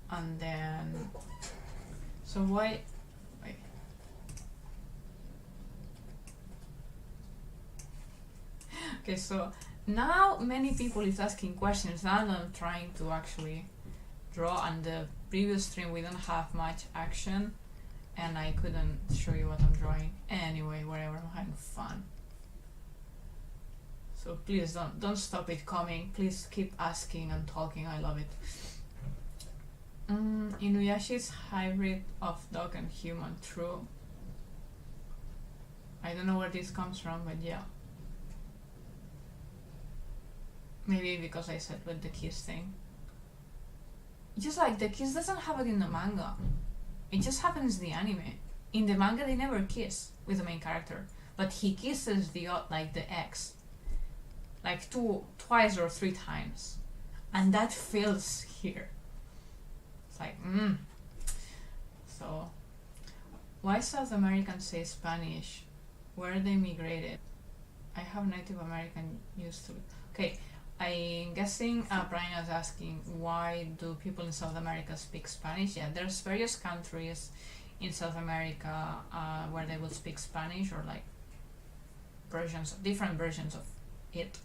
And then, so wait. Okay, so now many people is asking questions. Now I'm trying to actually draw, and the previous stream we don't have much action, and I couldn't show you what I'm drawing. Anyway, whatever, I'm having fun. So please don't stop it coming. Please keep asking and talking. I love it. Inuyasha's hybrid of dog and human, true. I don't know where this comes from, but yeah. Maybe because I said with the kiss thing. Just like the kiss doesn't have it in the manga. It just happens in the anime. In the manga they never kiss with the main character, but he kisses the ex like twice or three times, and that feels here. It's like So why South Americans say Spanish? Where they migrated? I have Native American used to it. Okay, I'm guessing Brian is asking, why do people in South America speak Spanish? Yeah, there's various countries in South America where they will speak Spanish, or like different versions of it.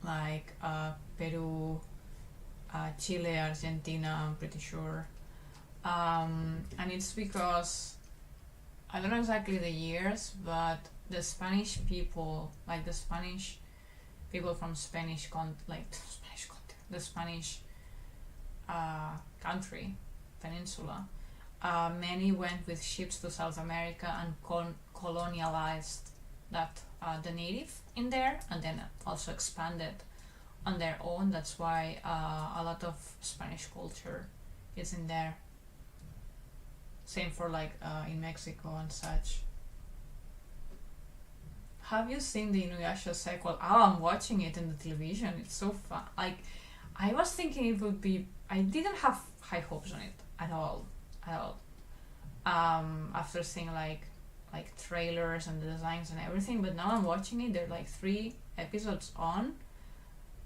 Like Peru, Chile, Argentina, I'm pretty sure. And it's because, I don't know exactly the years, but the Spanish people, like the Spanish people from the Spanish country, peninsula, many went with ships to South America and colonialized the native in there, and then also expanded on their own. That's why a lot of Spanish culture is in there. Same for like in Mexico and such. Have you seen the Inuyasha sequel? Oh, I'm watching it in the television. It's so fun. Like, I was thinking it would be. I didn't have high hopes on it at all, at all. After seeing like trailers and the designs and everything, but now I'm watching it. There are like 3 episodes on,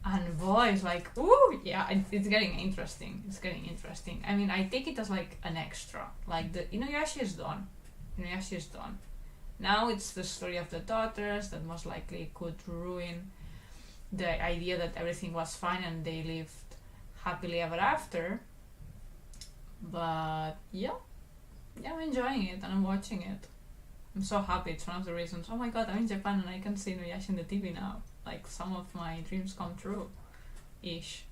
and boy, it's like, ooh, yeah, it's getting interesting. It's getting interesting. I mean, I take it as like an extra. Like the Inuyasha is done. Inuyasha is done. Now it's the story of the daughters that most likely could ruin the idea that everything was fine and they lived happily ever after. But yeah, I'm enjoying it and I'm watching it. I'm so happy. It's one of the reasons. Oh my god, I'm in Japan and I can see Inuyasha in the TV now. Like, some of my dreams come true. Ish.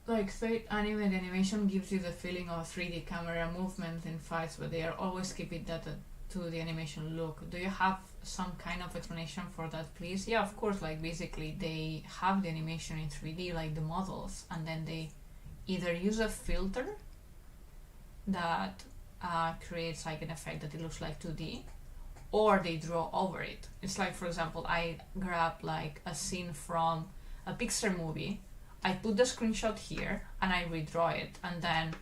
Like, third animated animation gives you the feeling of 3D camera movement in fights, but they are always keeping that to the animation look. Do you have some kind of explanation for that, please? Yeah, of course. Like, basically, they have the animation in 3D, like the models, and then they either use a filter that creates like an effect that it looks like 2D, or they draw over it. It's like, for example, I grab like a scene from a Pixar movie, I put the screenshot here and I redraw it, and then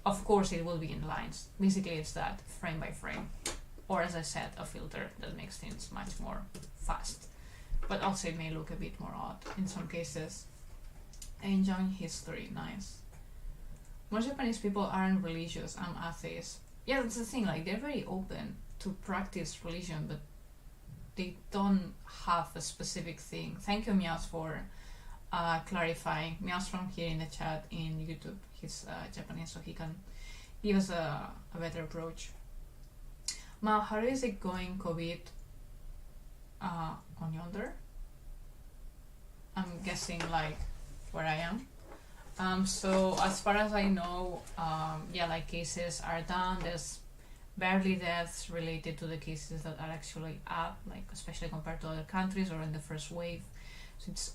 of course it will be in lines. Basically it's that, frame by frame. Or as I said, a filter that makes things much more fast. But also it may look a bit more odd in some cases. Enjoying history, nice. Most Japanese people aren't religious, I'm atheist. Yeah, that's the thing, like they're very open to practice religion, but they don't have a specific thing. Thank you, Mias, for clarifying. Mias from here in the chat in YouTube. He's Japanese, so he can give us a better approach. Ma, how is it going, COVID on yonder? I'm guessing like where I am. So as far as I know, yeah, like cases are down. There's barely deaths related to the cases that are actually up, like especially compared to other countries or in the first wave. So it's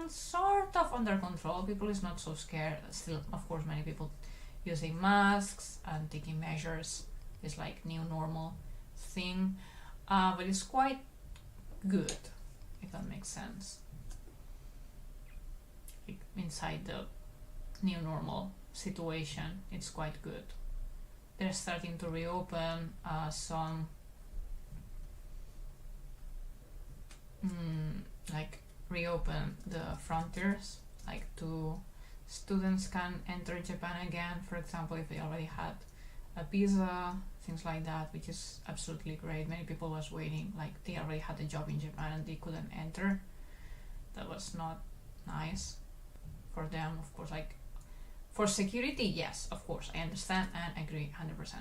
sort of under control. People is not so scared. Still, of course, many people using masks and taking measures is like new normal thing, but it's quite good, if that makes sense. Like inside the new normal situation, it's quite good. They're starting to reopen some like reopen the frontiers, like students can enter Japan again, for example, if they already had a visa, things like that, which is absolutely great. Many people was waiting, like they already had a job in Japan and they couldn't enter. That was not nice for them, of course. Like for security, yes, of course, I understand and agree 100%.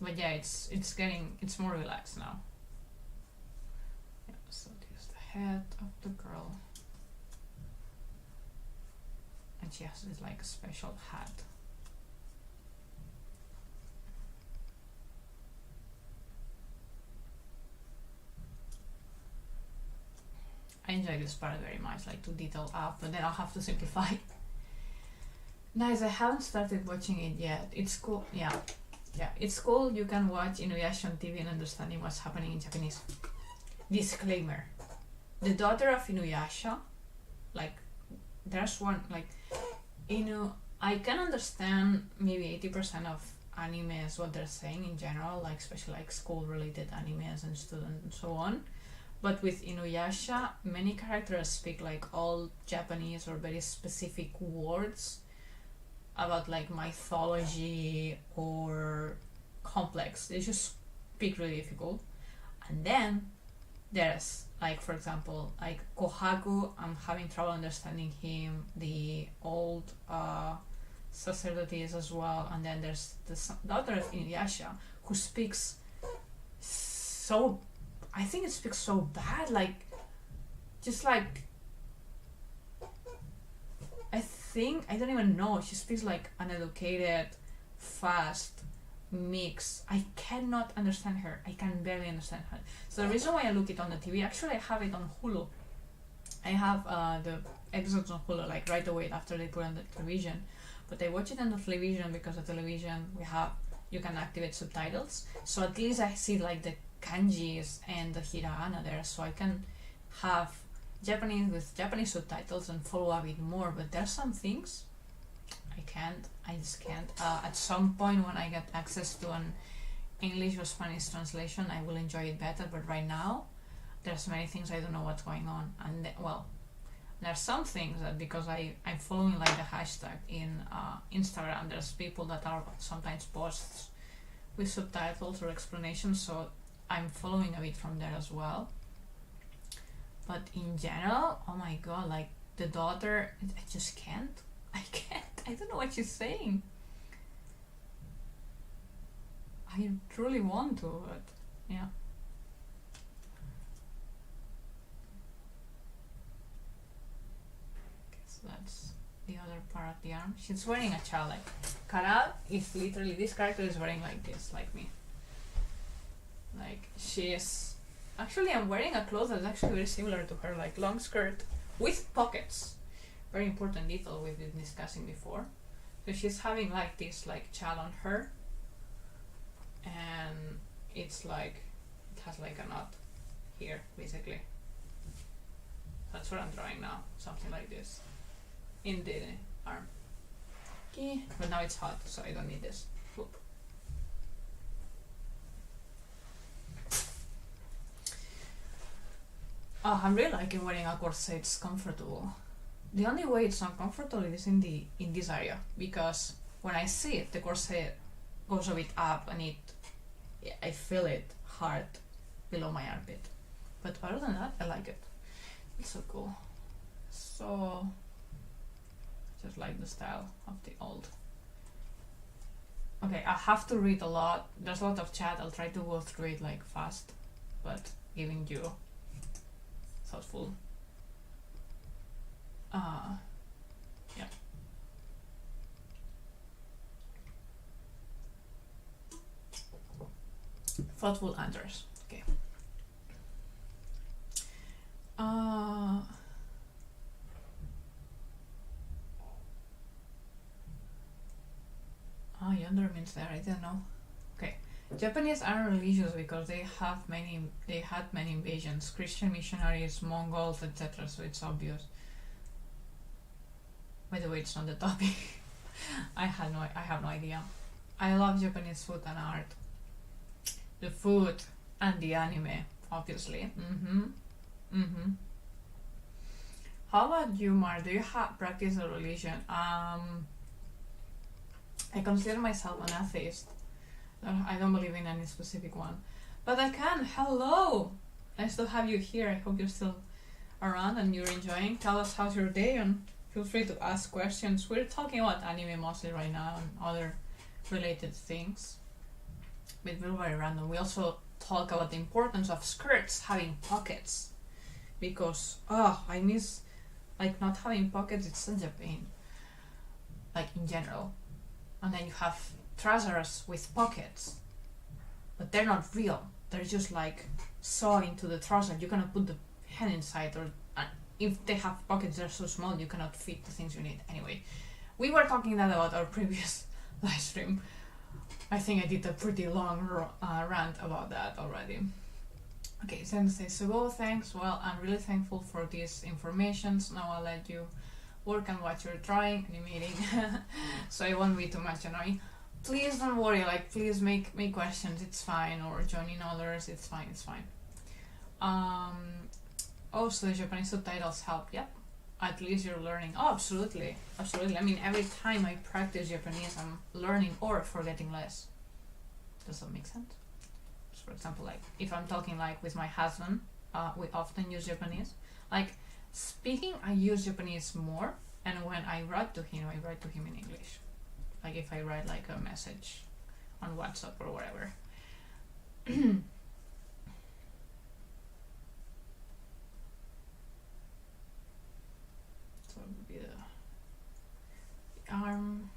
But yeah, it's more relaxed now. Yeah, so this is the head of the girl, and she has this like special hat. I enjoy this part very much, like to detail up, but then I'll have to simplify. Nice, I haven't started watching it yet. It's cool, yeah, it's cool. You can watch Inuyasha on TV and understanding what's happening in Japanese. Disclaimer: the daughter of Inuyasha, like, there's one, like, I can understand maybe 80% of animes, what they're saying in general, like especially like school-related animes and student and so on. But with Inuyasha, many characters speak like all Japanese or very specific words about like mythology or complex. They just speak really difficult. And then there's like, for example, like Kohaku, I'm having trouble understanding him, the old Sacerdotes as well. And then there's the daughter of Inuyasha who speaks so, I think it speaks so bad, like, just like, I don't even know, she speaks like uneducated, fast, mix. I cannot understand her. I can barely understand her. So the reason why I look it on the TV, actually I have it on Hulu. I have the episodes on Hulu like right away after they put on the television. But I watch it on the television because the television you can activate subtitles. So at least I see like the kanjis and the hiragana there, so I can have Japanese with Japanese subtitles and follow a bit more. But there's some things I just can't. At some point when I get access to an English or Spanish translation, I will enjoy it better, but right now there's many things I don't know what's going on. And there's some things that because I'm following like the hashtag in Instagram, there's people that are sometimes posts with subtitles or explanations, so I'm following a bit from there as well. But in general, oh my god, like the daughter, I just can't. I don't know what she's saying. I truly want to, but yeah. Okay, so that's the other part of the arm. She's wearing a child like Kara is literally, this character is wearing like this, like me. Like she's actually, I'm wearing a clothes that's actually very similar to her, like long skirt with pockets. Very important detail we've been discussing before. So she's having like this like child on her, and it's like it has like a knot here basically. That's what I'm drawing now, something like this in the arm. Okay, but now it's hot, so I don't need this. Whoop. Oh, I'm really liking wearing a corset. It's comfortable. The only way it's not comfortable is in this area, because when I see it, the corset goes a bit up and I feel it hard below my armpit. But other than that, I like it. It's so cool. So just like the style of the old. Okay, I have to read a lot. There's a lot of chat. I'll try to go through it like fast, but giving you thoughtful. Yeah. Thoughtful answers. Okay. Yonder means there. I don't know. Okay. Japanese are religious because they had many invasions, Christian missionaries, Mongols, etc. So it's obvious. By the way, it's not the topic. I have no idea. I love Japanese food and art. The food and the anime, obviously. How about you, Mar? Do you practice a religion? I consider myself an atheist. I don't believe in any specific one. But I can. Hello! Nice to have you here. I hope you're still around and you're enjoying. Tell us how's your day and feel free to ask questions. We're talking about anime mostly right now and other related things. But we're very random. We also talk about the importance of skirts having pockets. Because, I miss, like, not having pockets, it's such a pain. Like, in general. And then you have trousers with pockets. But they're not real. They're just, like, sew into the trouser. You cannot put the hand inside, or if they have pockets, they're so small, you cannot fit the things you need. Anyway, we were talking that about our previous live stream. I think I did a pretty long rant about that already. Okay, Sensei Sugo, thanks. Well, I'm really thankful for these informations. Now I'll let you work on what you're trying, animating, so it won't be too much annoying. Please don't worry, like, please make questions, it's fine, or join in others, it's fine. Also, the Japanese subtitles help, yep. At least you're learning. Oh, absolutely. I mean, every time I practice Japanese, I'm learning or forgetting less. Does that make sense? So for example, like, if I'm talking, like, with my husband, we often use Japanese. Like, speaking, I use Japanese more, and when I write to him in English. Like, if I write, like, a message on WhatsApp or whatever. So it would be the arm.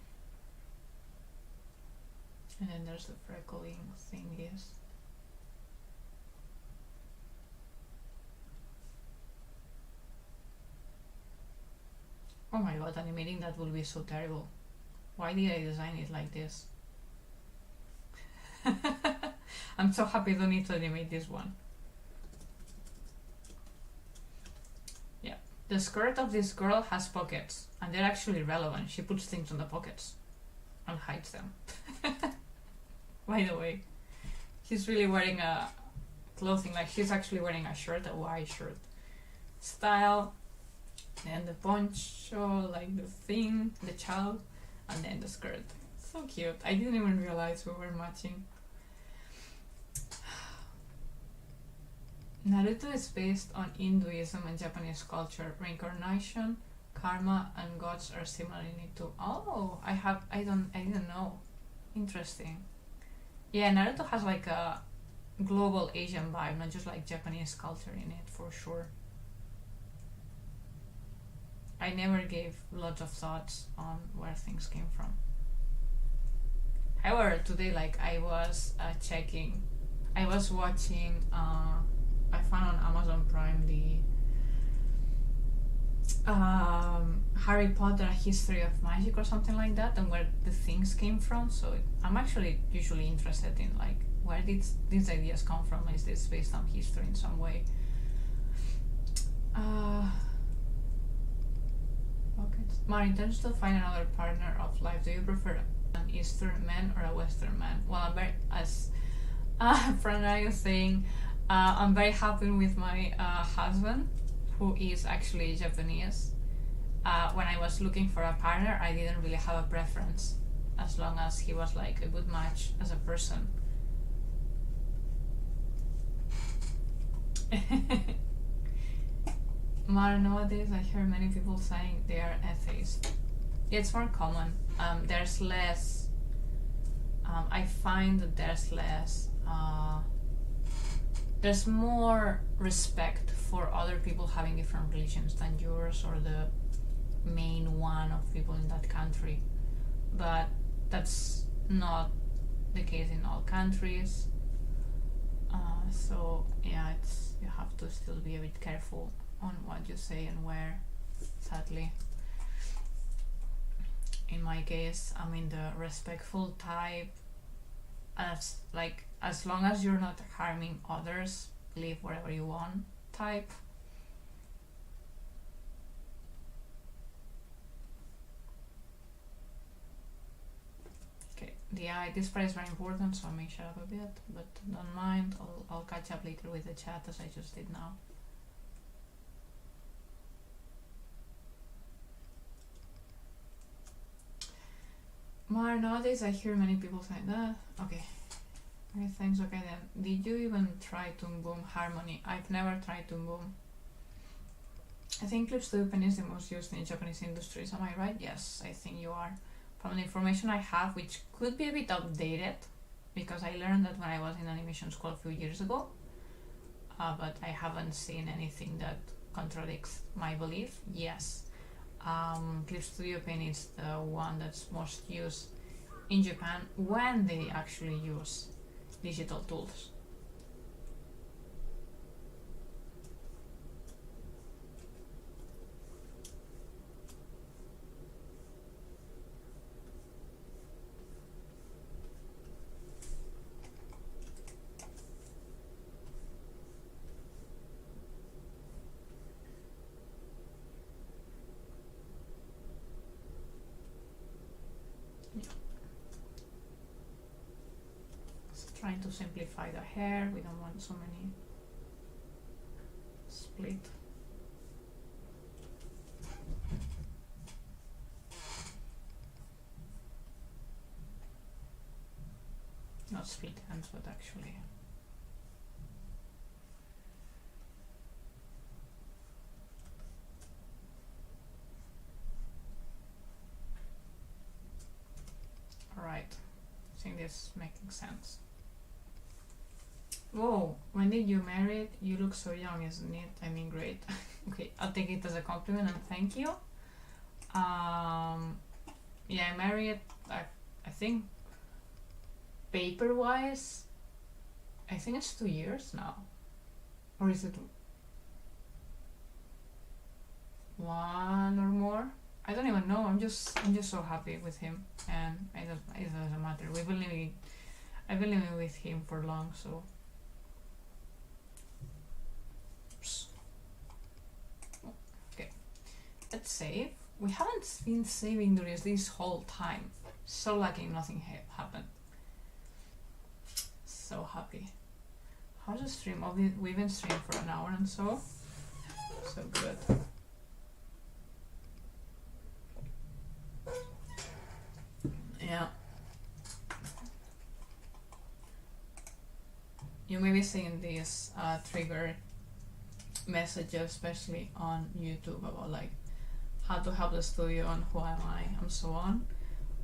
And then there's the freckling thingies. Oh my god, animating that will be so terrible. Why did I design it like this? I'm so happy I don't need to animate this one. Yeah, the skirt of this girl has pockets, and they're actually relevant. She puts things on the pockets and hides them. By the way, she's really wearing a clothing, like she's actually wearing a shirt, a white shirt style, and the poncho, like the thing, the child, and then the skirt. So cute. I didn't even realize we were matching. Naruto is based on Hinduism and Japanese culture. Reincarnation, karma, and gods are similar in it too. Oh, I didn't know. Interesting. Yeah, Naruto has like a global Asian vibe, not just like Japanese culture in it, for sure. I never gave lots of thoughts on where things came from. However, today, like, I was watching, I found on Amazon Prime the Harry Potter History of Magic or something like that, and where the things came from. So I'm actually usually interested in like where did these ideas come from? Is this based on history in some way? Okay. Maru, in terms to find another partner of life, do you prefer an Eastern man or a Western man? Well, I'm very, as Pranay is saying, I'm very happy with my husband, who is actually Japanese. When I was looking for a partner, I didn't really have a preference, as long as he was like a good match as a person. Mar, nowadays I hear many people saying they are atheist. Yeah, it's more common. There's less. I find that there's less. There's more respect for other people having different religions than yours or the main one of people in that country. But that's not the case in all countries. So yeah, you have to still be a bit careful on what you say and where, sadly. In my case, I'm in the respectful type. As long as you're not harming others, live wherever you want type. Okay, this part is very important, so I may shut up a bit, but don't mind. I'll catch up later with the chat as I just did now. Mar, nowadays I hear many people saying that. Okay, thanks. Okay then, did you even try Toon Boom Harmony? I've never tried Toon Boom. I think Clips to Open is the most used in Japanese industries. Am I right? Yes, I think you are. From the information I have, which could be a bit outdated, because I learned that when I was in animation school a few years ago, but I haven't seen anything that contradicts my belief. Yes. Clip Studio Paint is the one that's most used in Japan when they actually use digital tools. Trying to simplify the hair, we don't want so many split. Not split ends, but actually. Alright, I think this is making sense. Whoa, when did you marry it? You look so young, isn't it? I mean, great. Okay, I'll take it as a compliment and thank you. Yeah, I married, I think paper-wise, I think it's 2 years now. Or is it 1 or more? I don't even know. I'm just so happy with him, and it doesn't matter. I've been living with him for long, so. Oops. Okay, let's save. We haven't been saving during this whole time. So lucky nothing happened. So happy. How's the stream? We've been streaming for an hour and so. So good. Yeah. You may be seeing these trigger messages, especially on YouTube, about like how to help the studio and who am I and so on.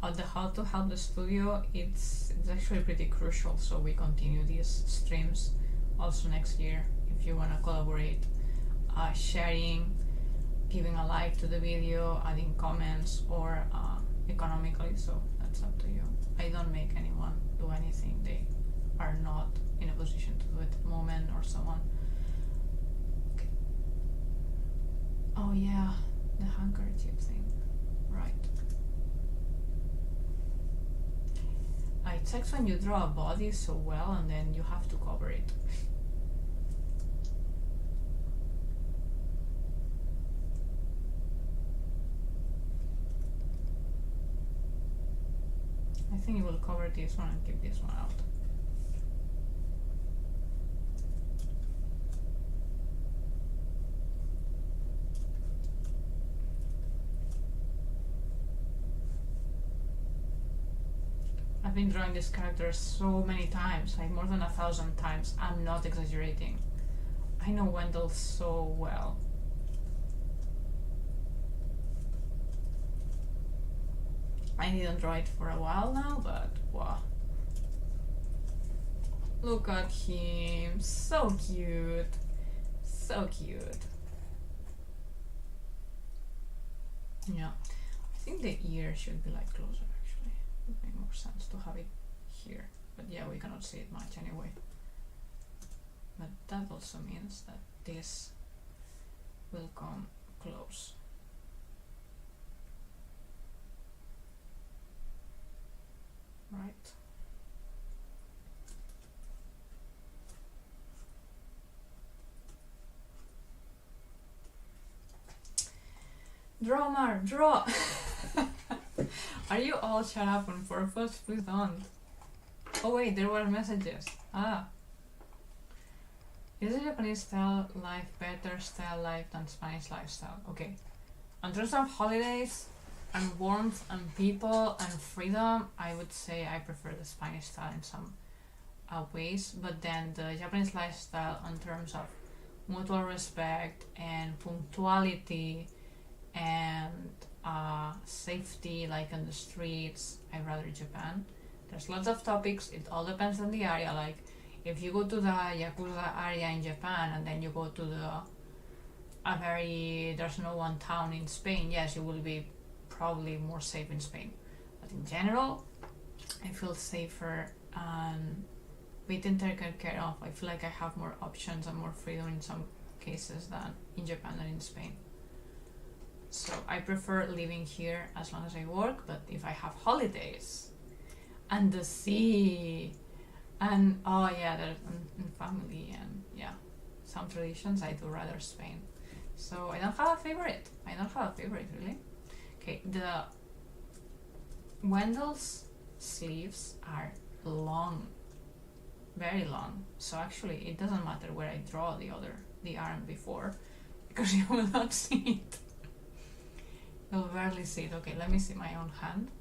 The how to help the studio, it's actually pretty crucial, so we continue these streams also next year. If you want to collaborate, sharing, giving a like to the video, adding comments, or economically, so that's up to you. I don't make anyone do anything they are not in a position to do it at the moment, or someone. Okay. Oh yeah, the handkerchief thing, right. It sucks when you draw a body so well and then you have to cover it. I think you will cover this one and keep this one out. I've been drawing this character so many times, like more than 1,000 times. I'm not exaggerating. I know Wendell so well. I didn't draw it for a while now, but wow. Look at him, so cute. So cute. Yeah, I think the ear should be like closer. It would make more sense to have it here, but yeah, we cannot see it much anyway. But that also means that this will come close. Right. Draw, Mar, draw! Are you all shut up on purpose? Please don't. Oh wait, there were messages. Is the Japanese style life better style life than Spanish lifestyle? Okay. In terms of holidays and warmth and people and freedom, I would say I prefer the Spanish style in some ways, but then the Japanese lifestyle in terms of mutual respect and punctuality and safety, like on the streets, I'd rather Japan. There's lots of topics, it all depends on the area. Like if you go to the Yakuza area in Japan and then you go to there's no one town in Spain, yes, you will be probably more safe in Spain. But in general, I feel safer and taken care of. I feel like I have more options and more freedom in some cases than in Japan and in Spain. So I prefer living here as long as I work, but if I have holidays and the sea and oh yeah, there's and family and yeah, some traditions, I do rather Spain. So I don't have a favorite. Really. Okay, the Wendell's sleeves are long, very long. So actually it doesn't matter where I draw the arm before, because you will not see it. You'll barely see it. Okay, let me see my own hand.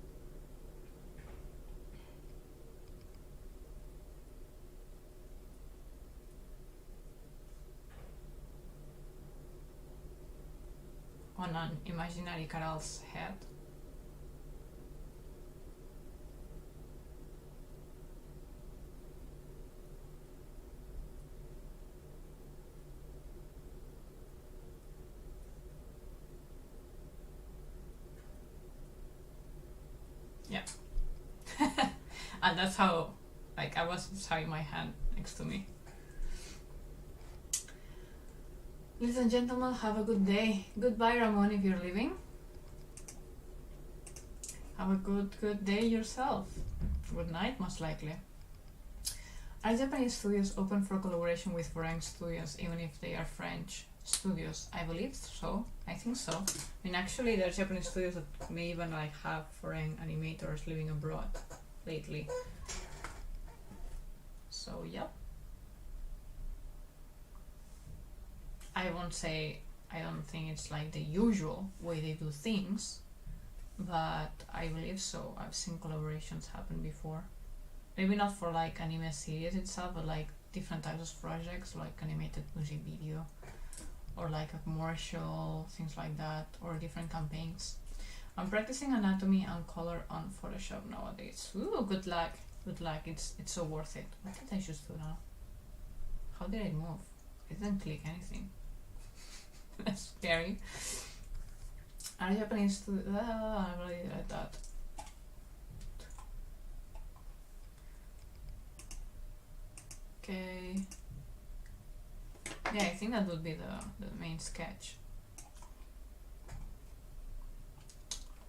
On an imaginary Carol's head. Yeah. And that's how Like I was having my hand next to me. Ladies and gentlemen, have a good day. Goodbye, Ramon, if you're leaving. Have a good day yourself. Good night, most likely. Are Japanese studios open for collaboration with foreign studios, even if they are French studios? I believe so. I think so. I mean, actually, there are Japanese studios that may even like have foreign animators living abroad lately. So, yep. I won't say, I don't think it's like the usual way they do things, but I believe so. I've seen collaborations happen before. Maybe not for like anime series itself, but like different types of projects, like animated music video, or like a commercial, things like that, or different campaigns. I'm practicing anatomy and color on Photoshop nowadays. Ooh, good luck. Good luck. It's so worth it. What did I just do now? How did I move? I didn't click anything. That's scary. Are Japanese to I already read that. Okay. Yeah, I think that would be the main sketch.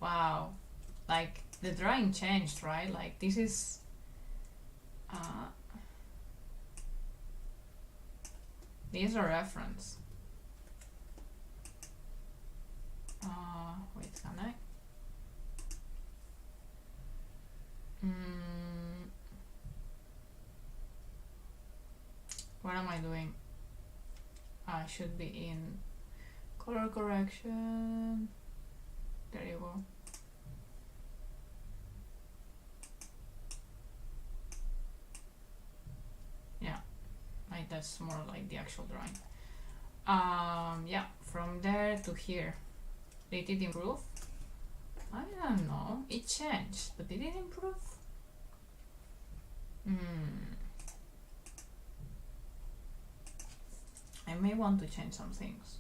Wow. Like the drawing changed, right? Like this is these are reference. Wait, can I? What am I doing? I should be in color correction. There you go. Yeah, like that's more like the actual drawing. Yeah, from there to here. Did it improve? I don't know. It changed, but did it improve? I may want to change some things.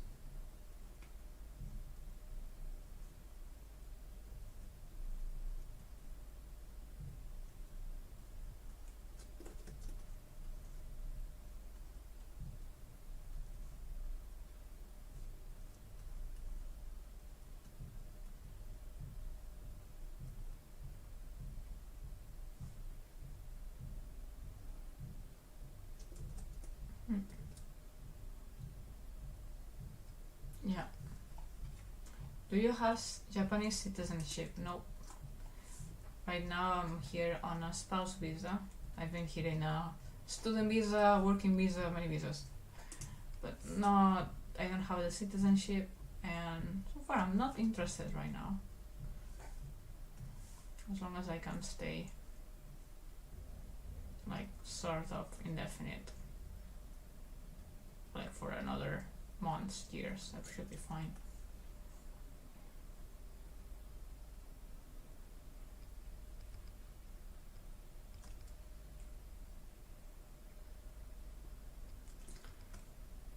Yeah. Do you have Japanese citizenship? Nope. Right now I'm here on a spouse visa. I've been here in a student visa, working visa, many visas. But no, I don't have the citizenship, and so far I'm not interested right now. As long as I can stay like sort of indefinite, like for another months, years, that should be fine.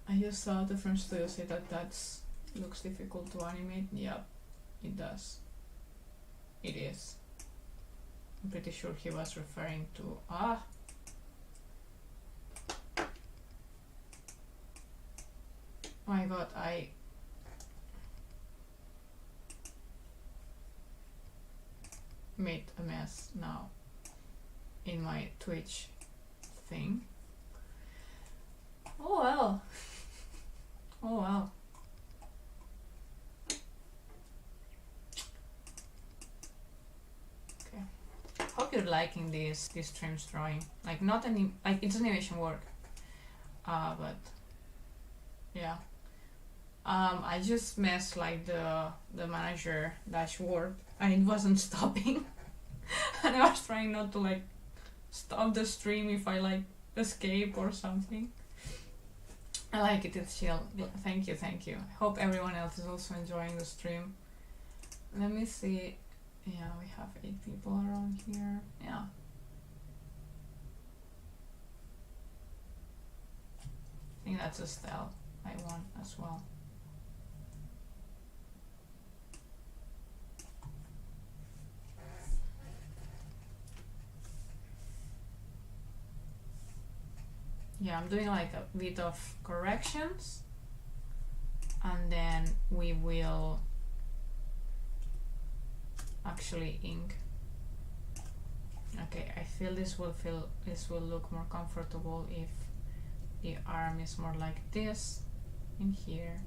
I just saw the French studio say that looks difficult to animate. Yep, it does. It is. I'm pretty sure he was referring to oh my god, I made a mess now in my Twitch thing. Oh well. Oh well. Okay. Hope you're liking this streams drawing. Like not any like it's animation work. But yeah. I just messed like the manager dashboard and it wasn't stopping. And I was trying not to like stop the stream if I like escape or something. I like it, it's chill. Thank you, thank you. I hope everyone else is also enjoying the stream. Let me see. Yeah, we have 8 people around here. Yeah. I think that's a style I want as well. yeah, I'm doing like a bit of corrections, and then we will actually ink. Okay, I feel this will look more comfortable if the arm is more like this in here.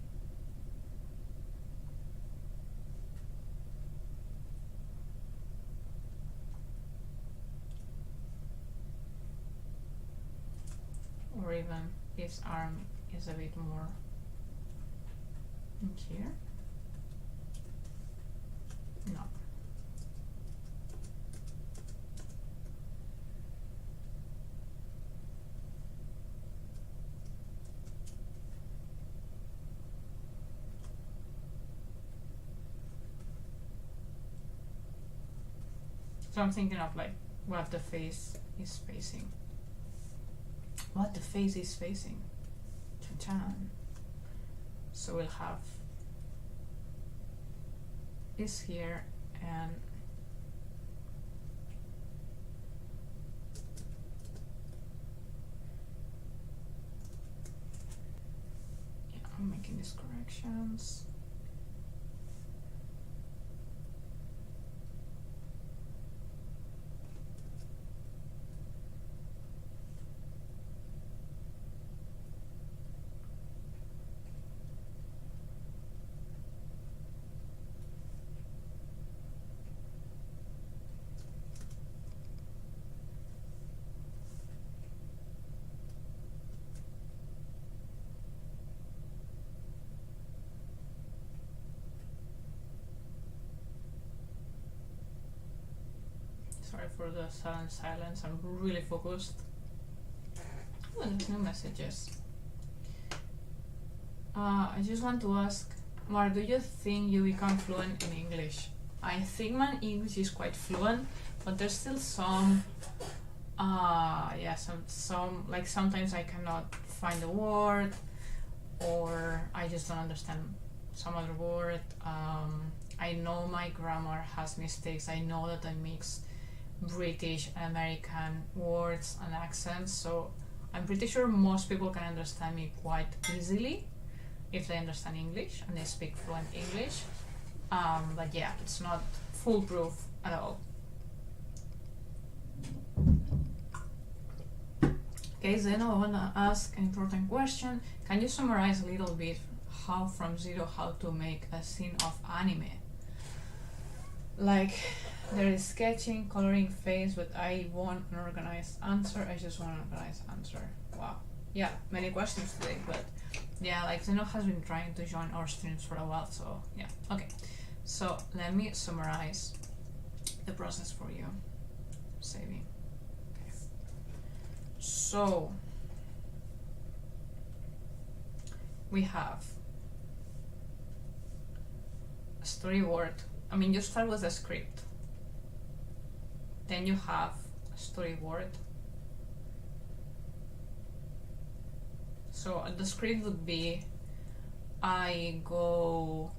Or even this arm is a bit more in here. No. So I'm thinking of like what the face is facing. What the face is facing. Chan-chan. So we'll have this here, and yeah, I'm making these corrections. Sorry for the sudden silence, I'm really focused. Oh, there's no messages. I just want to ask, Mar, do you think you become fluent in English? I think my English is quite fluent, but there's still some, yeah, some, like sometimes I cannot find a word, or I just don't understand some other word. I know my grammar has mistakes. I know that I mix British and American words and accents, so I'm pretty sure most people can understand me quite easily if they understand English and they speak fluent English. But yeah, it's not foolproof at all. Okay, then I wanna ask an important question. Can you summarize a little bit how from zero how to make a scene of anime? Like, there is sketching, coloring, face, but I want an organized answer. I just want an organized answer. Wow. Yeah, many questions today, but yeah, like Zeno has been trying to join our streams for a while, so yeah. Okay, so let me summarize the process for you. Saving. Okay. So we have a storyboard. I mean, you start with a script. Then you have a storyboard. So the script would be, I go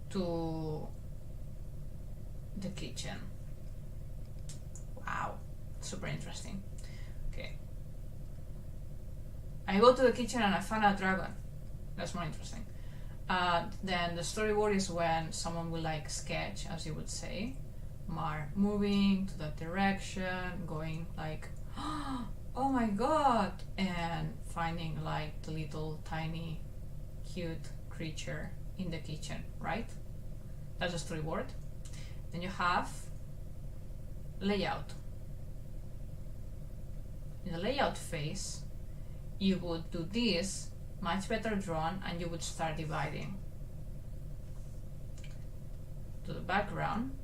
to the kitchen. Wow, super interesting. Okay. I go to the kitchen and I find a dragon. That's more interesting. Then the storyboard is when someone will like sketch, as you would say, Mar moving to that direction, going like, oh my god, and finding like the little tiny cute creature in the kitchen, right? That's a storyboard. Then you have layout. In the layout phase, you would do this much better drawn, and you would start dividing. To the background,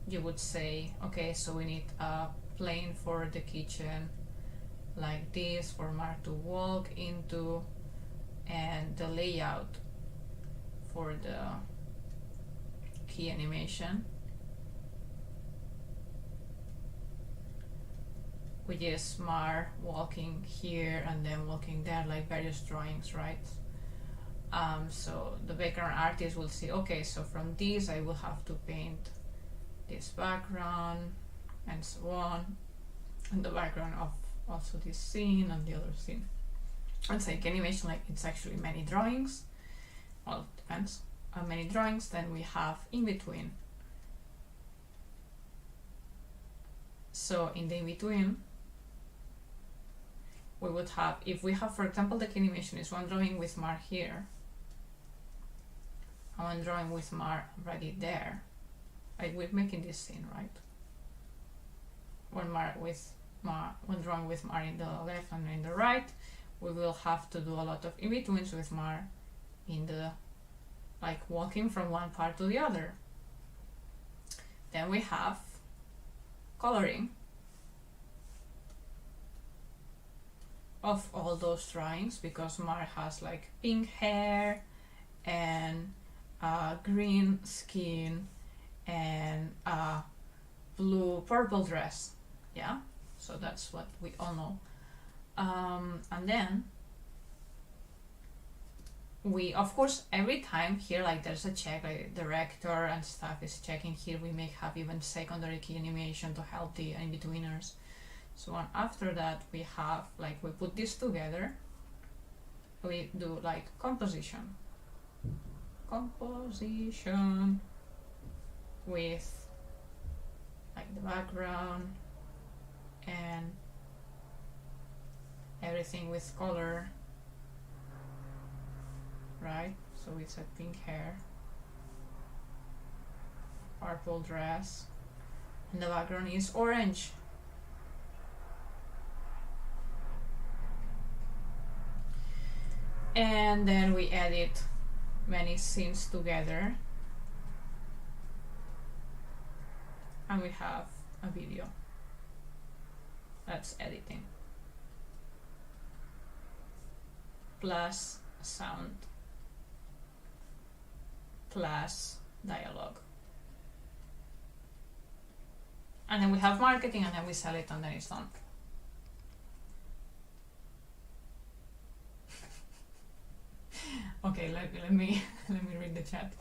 you would say, okay, so we need a plane for the kitchen like this for Mark to walk into, and the layout for the key animation, which is Mar walking here and then walking there, like various drawings, right? So the background artist will see, okay, so from this I will have to paint this background and so on, and the background of also this scene and the other scene. It's like animation, like it's actually many drawings. Well, it depends. Many drawings. Then we have in between. So in the in between, we would have, if we have, for example, the animation is one drawing with Mar here, and one drawing with Mar already there. Like we're making this scene, right? One drawing with Mar in the left and in the right. We will have to do a lot of in-betweens with Mar in the, like walking from one part to the other. Then we have coloring of all those drawings, because Mar has like pink hair and green skin and purple dress. Yeah, so that's what we all know. And then we, of course, every time here, like there's a check, like director and staff is checking here. We may have even secondary key animation to help the in-betweeners. So after that, we have, like, we put this together. We do like composition with like the background and everything with color, right? So it's a pink hair, purple dress, and the background is orange. And then we edit many scenes together, and we have a video. That's editing plus sound plus dialogue. And then we have marketing, and then we sell it, and then it's done. Okay, let me read the chat.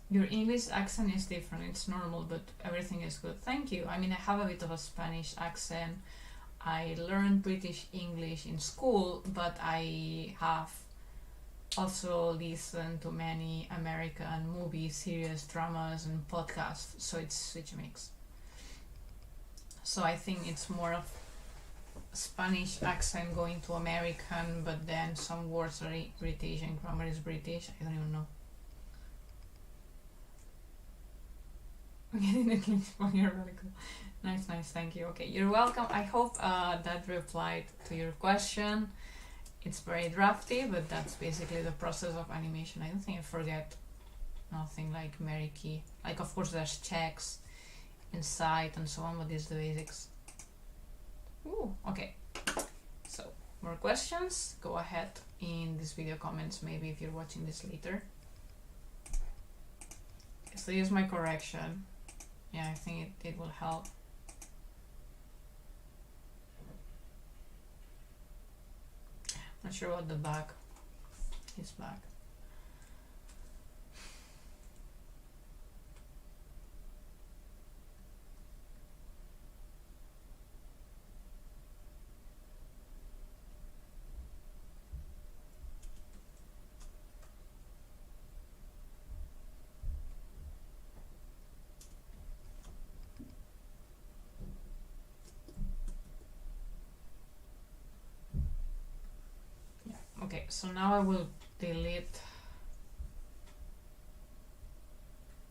Your English accent is different. It's normal, but everything is good. Thank you. I mean, I have a bit of a Spanish accent. I learned British English in school, but I have also listened to many American movies, series, dramas, and podcasts. So it's a mix. So I think it's more of Spanish accent going to American, but then some words are British and grammar is British. I don't even know. I'm getting the clips from your radical. Nice, thank you. Okay, you're welcome. I hope that replied to your question. It's very drafty, but that's basically the process of animation. I don't think I forget nothing like very key. Like, of course, there's checks inside and so on, but these are the basics. Ooh, okay. So, more questions? Go ahead in this video comments, maybe if you're watching this later. So here's my correction. Yeah, I think it will help. Not sure what the back is back. Okay, so now I will delete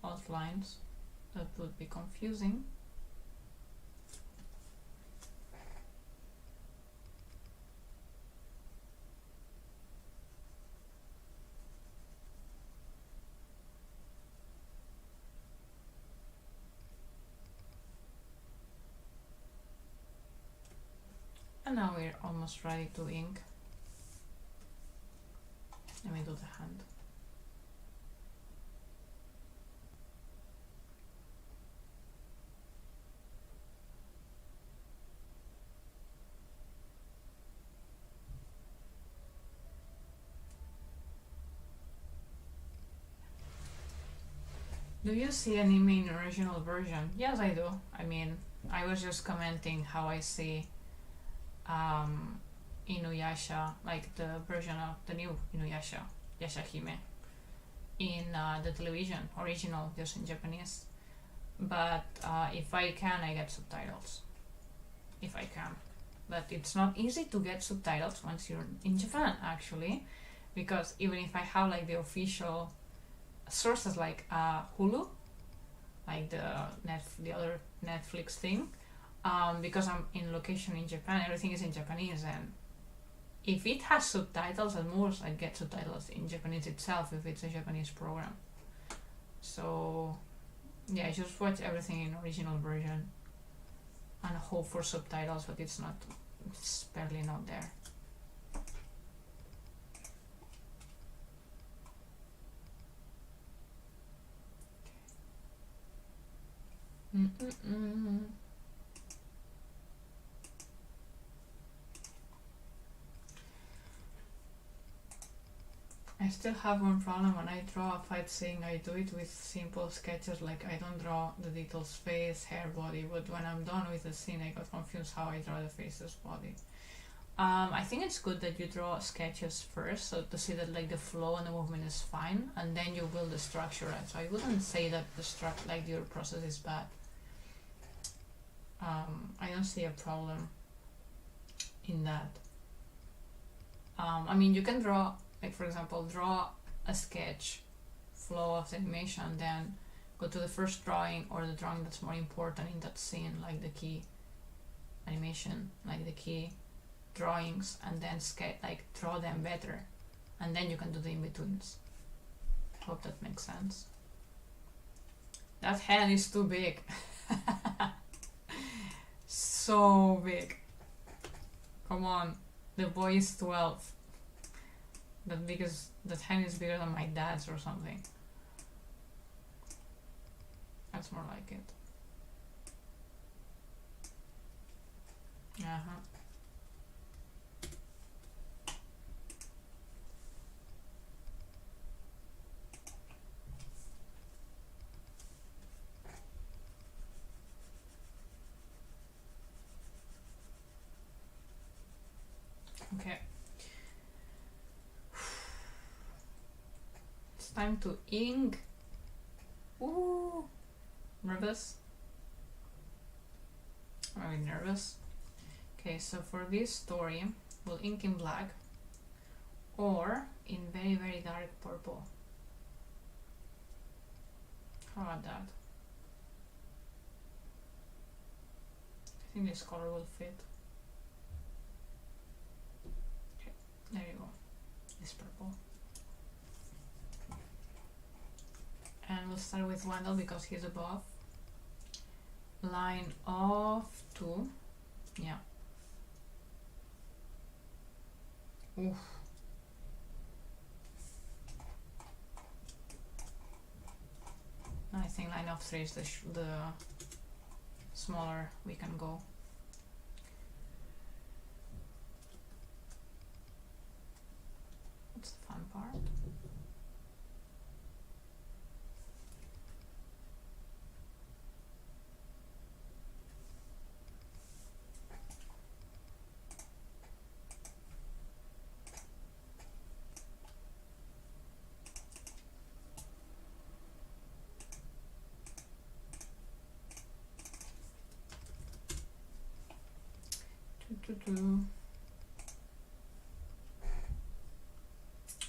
outlines that would be confusing. And now we're almost ready to ink. Let me do the hand. Do you see anime in original version? Yes, I do. I mean, I was just commenting how I see Inuyasha, like the version of the new Inuyasha, Yashahime, in the television original, just in Japanese. But if I can, I get subtitles. If I can. But it's not easy to get subtitles once you're in Japan, actually, because even if I have like the official sources like Hulu, like the other Netflix thing, because I'm in location in Japan, everything is in Japanese, and if it has subtitles, at most I get subtitles in Japanese itself if it's a Japanese program. So yeah, I just watch everything in original version and hope for subtitles, but it's barely not there. I still have one problem when I draw a fight scene. I do it with simple sketches, like I don't draw the details, face, hair, body, but when I'm done with the scene I got confused how I draw the faces, body. I think it's good that you draw sketches first, so to see that like the flow and the movement is fine, and then you build the structure. So I wouldn't say that your process is bad. I don't see a problem in that. I mean, you can draw, like for example, draw a sketch, flow of the animation, then go to the first drawing or the drawing that's more important in that scene, like the key animation, like the key drawings, and then draw them better, and then you can do the in-betweens. Hope that makes sense. That hand is too big. So big. Come on, the boy is 12. That hand is bigger than my dad's or something. That's more like it. Okay. It's time to ink. Ooh, nervous. Are we nervous? Okay, so for this story, we'll ink in black or in very, very dark purple. How about that? I think this color will fit. Okay, there you go. This purple. And we'll start with Wendell because he's above. Line of 2. Yeah. Oof. I think line of 3 is the smaller we can go. That's the fun part.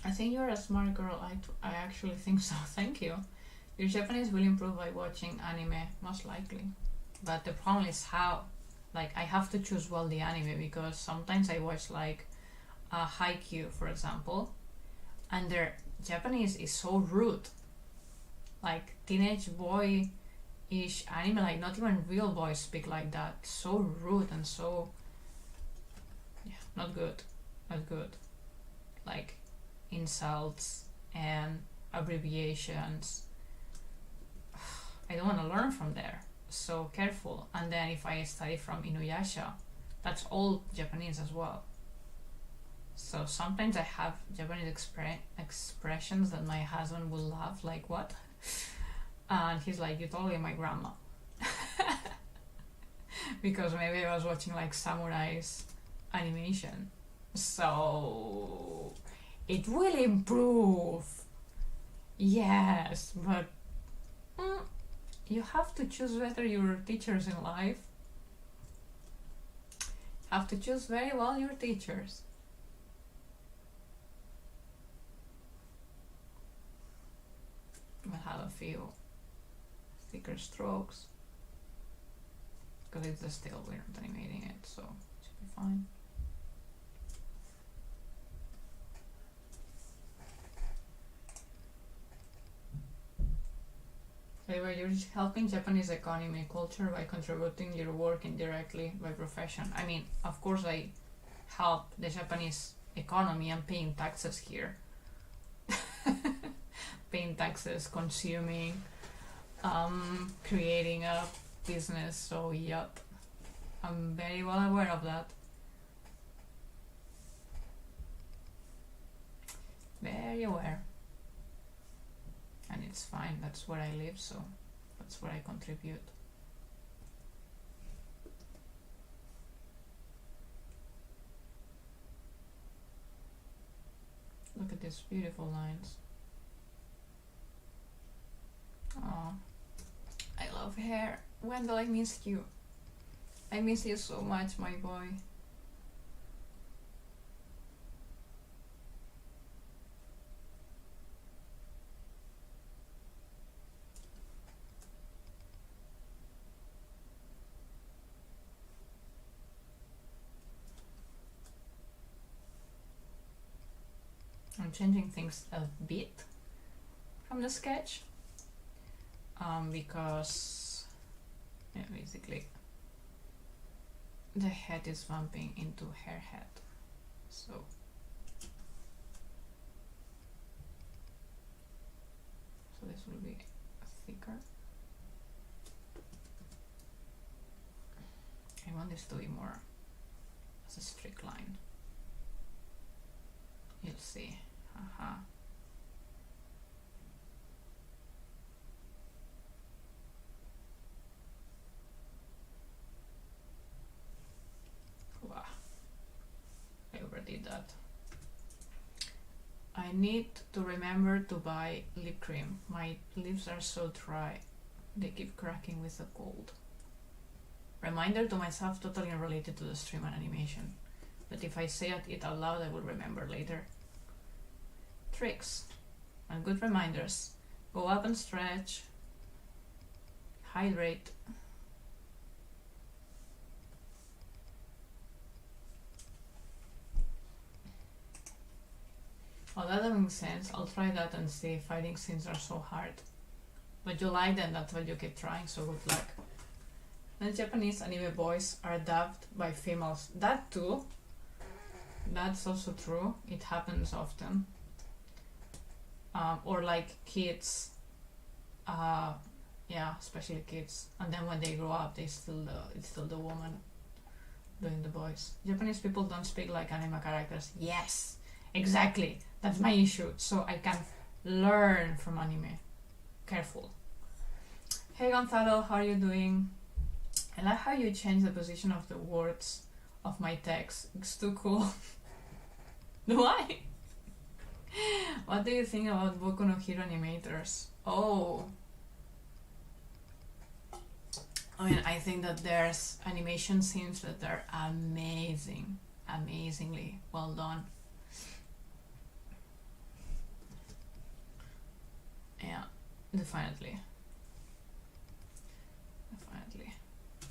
I think you're a smart girl. I actually think so. Thank you. Your Japanese will improve by watching anime, most likely. But the problem is how, like, I have to choose well the anime because sometimes I watch like a Haikyuu, for example, and their Japanese is so rude. Like teenage boy-ish anime, like not even real boys speak like that. So rude and so, yeah, not good. Not good. Like insults and abbreviations. I don't want to learn from there. So careful. And then if I study from Inuyasha, that's all Japanese as well. So sometimes I have Japanese expressions that my husband will laugh, like, what? And he's like, you're totally my grandma. Because maybe I was watching like samurais animation, so it will improve. Yes, but you have to choose better your teachers in life. Have to choose very well your teachers. We'll have a few thicker strokes because it's a still, we're not animating it, so it should be fine. Anyway, you're just helping Japanese economy and culture by contributing your work indirectly by profession. I mean, of course I help the Japanese economy. I'm paying taxes here. Paying taxes, consuming, creating a business, so yup. I'm very well aware of that. Very aware. And it's fine, that's where I live, so that's where I contribute. Look at these beautiful lines. Oh, I love hair. Wendell, I miss you. I miss you so much, my boy. I'm changing things a bit from the sketch because yeah, basically the head is bumping into her head, so this will be thicker. I want this to be more as a strict line. You'll see. Wow, I overdid that. I need to remember to buy lip cream. My lips are so dry. They keep cracking with the cold. Reminder to myself, totally unrelated to the stream and animation. But if I say it out loud, I will remember later. Tricks and good reminders. Go up and stretch. Hydrate. Oh, that doesn't make sense. I'll try that and see if fighting scenes are so hard. But you like them, that's why you keep trying, so good luck. The Japanese anime boys are dubbed by females. That too. That's also true. It happens often. Or like kids. Yeah, especially kids. And then when they grow up, it's still the woman doing the voice. Japanese people don't speak like anime characters. Yes, exactly. That's my issue. So I can learn from anime. Careful. Hey Gonzalo, how are you doing? I like how you change the position of the words of my text. It's too cool. Why? What do you think about Boku no Hero animators? Oh, I mean, I think that there's animation scenes that are amazing, amazingly well done. Yeah, definitely.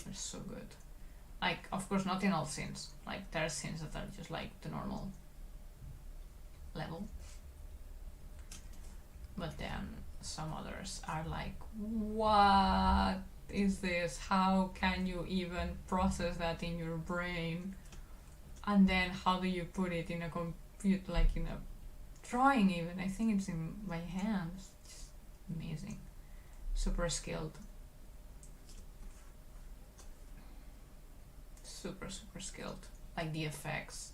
They're so good. Like, of course, not in all scenes. Like, there are scenes that are just like the normal level. But then some others are like, what is this? How can you even process that in your brain? And then how do you put it in a computer, like in a drawing even? I think it's in my hands. It's amazing. Super skilled. Super skilled. Like the effects,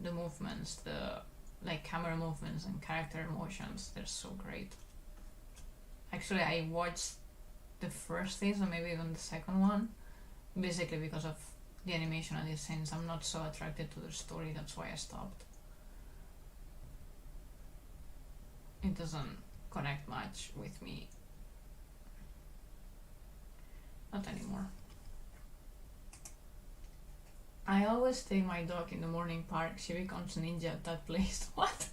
the movements, the like camera movements and character emotions, they're so great. Actually, I watched the first season, maybe even the second one, basically because of the animation and the scenes. I'm not so attracted to the story, that's why I stopped. It doesn't connect much with me. Not anymore. I always take my dog in the morning park. She becomes ninja at that place. What?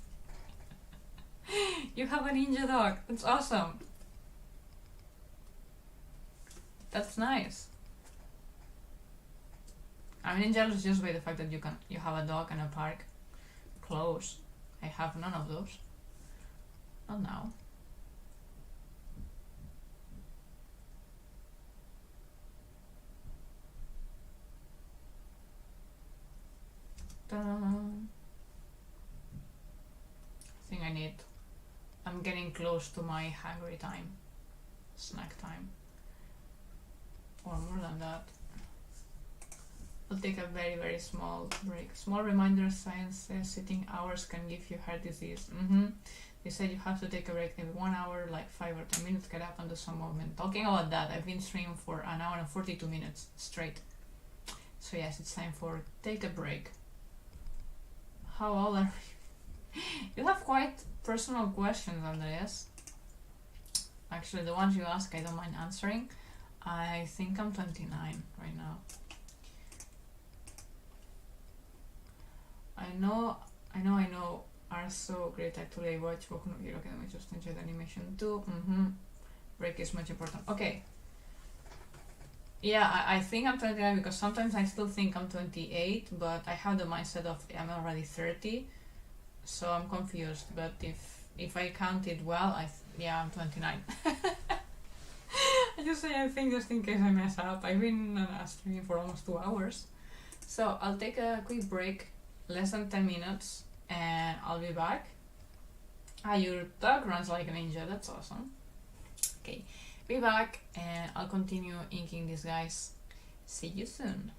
You have a ninja dog. That's awesome. That's nice. I'm jealous just by the fact that you have a dog and a park close. I have none of those. Not now. I think I'm getting close to my hungry time, snack time, or more than that. I'll take a very, very small break. Small reminder, science says sitting hours can give you heart disease. They said you have to take a break every 1 hour, like 5 or 10 minutes, get up and do some movement. Talking about that, I've been streaming for an hour and 42 minutes straight. So yes, it's time for take a break. How old are you? You have quite personal questions, Andreas. Actually, the ones you ask, I don't mind answering. I think I'm 29 right now. I know are so great. Actually, I watch Boku no Hero Academy, just enjoy the animation too. Break is much important. Okay. Yeah, I think I'm 29 because sometimes I still think I'm 28, but I have the mindset of I'm already 30, so I'm confused. But if I count it well, I'm 29. I just say I think just in case I mess up. I've been streaming for almost 2 hours, so I'll take a quick break, less than 10 minutes, and I'll be back. Your dog runs like a ninja. That's awesome. Okay. Be back and I'll continue inking these guys. See you soon.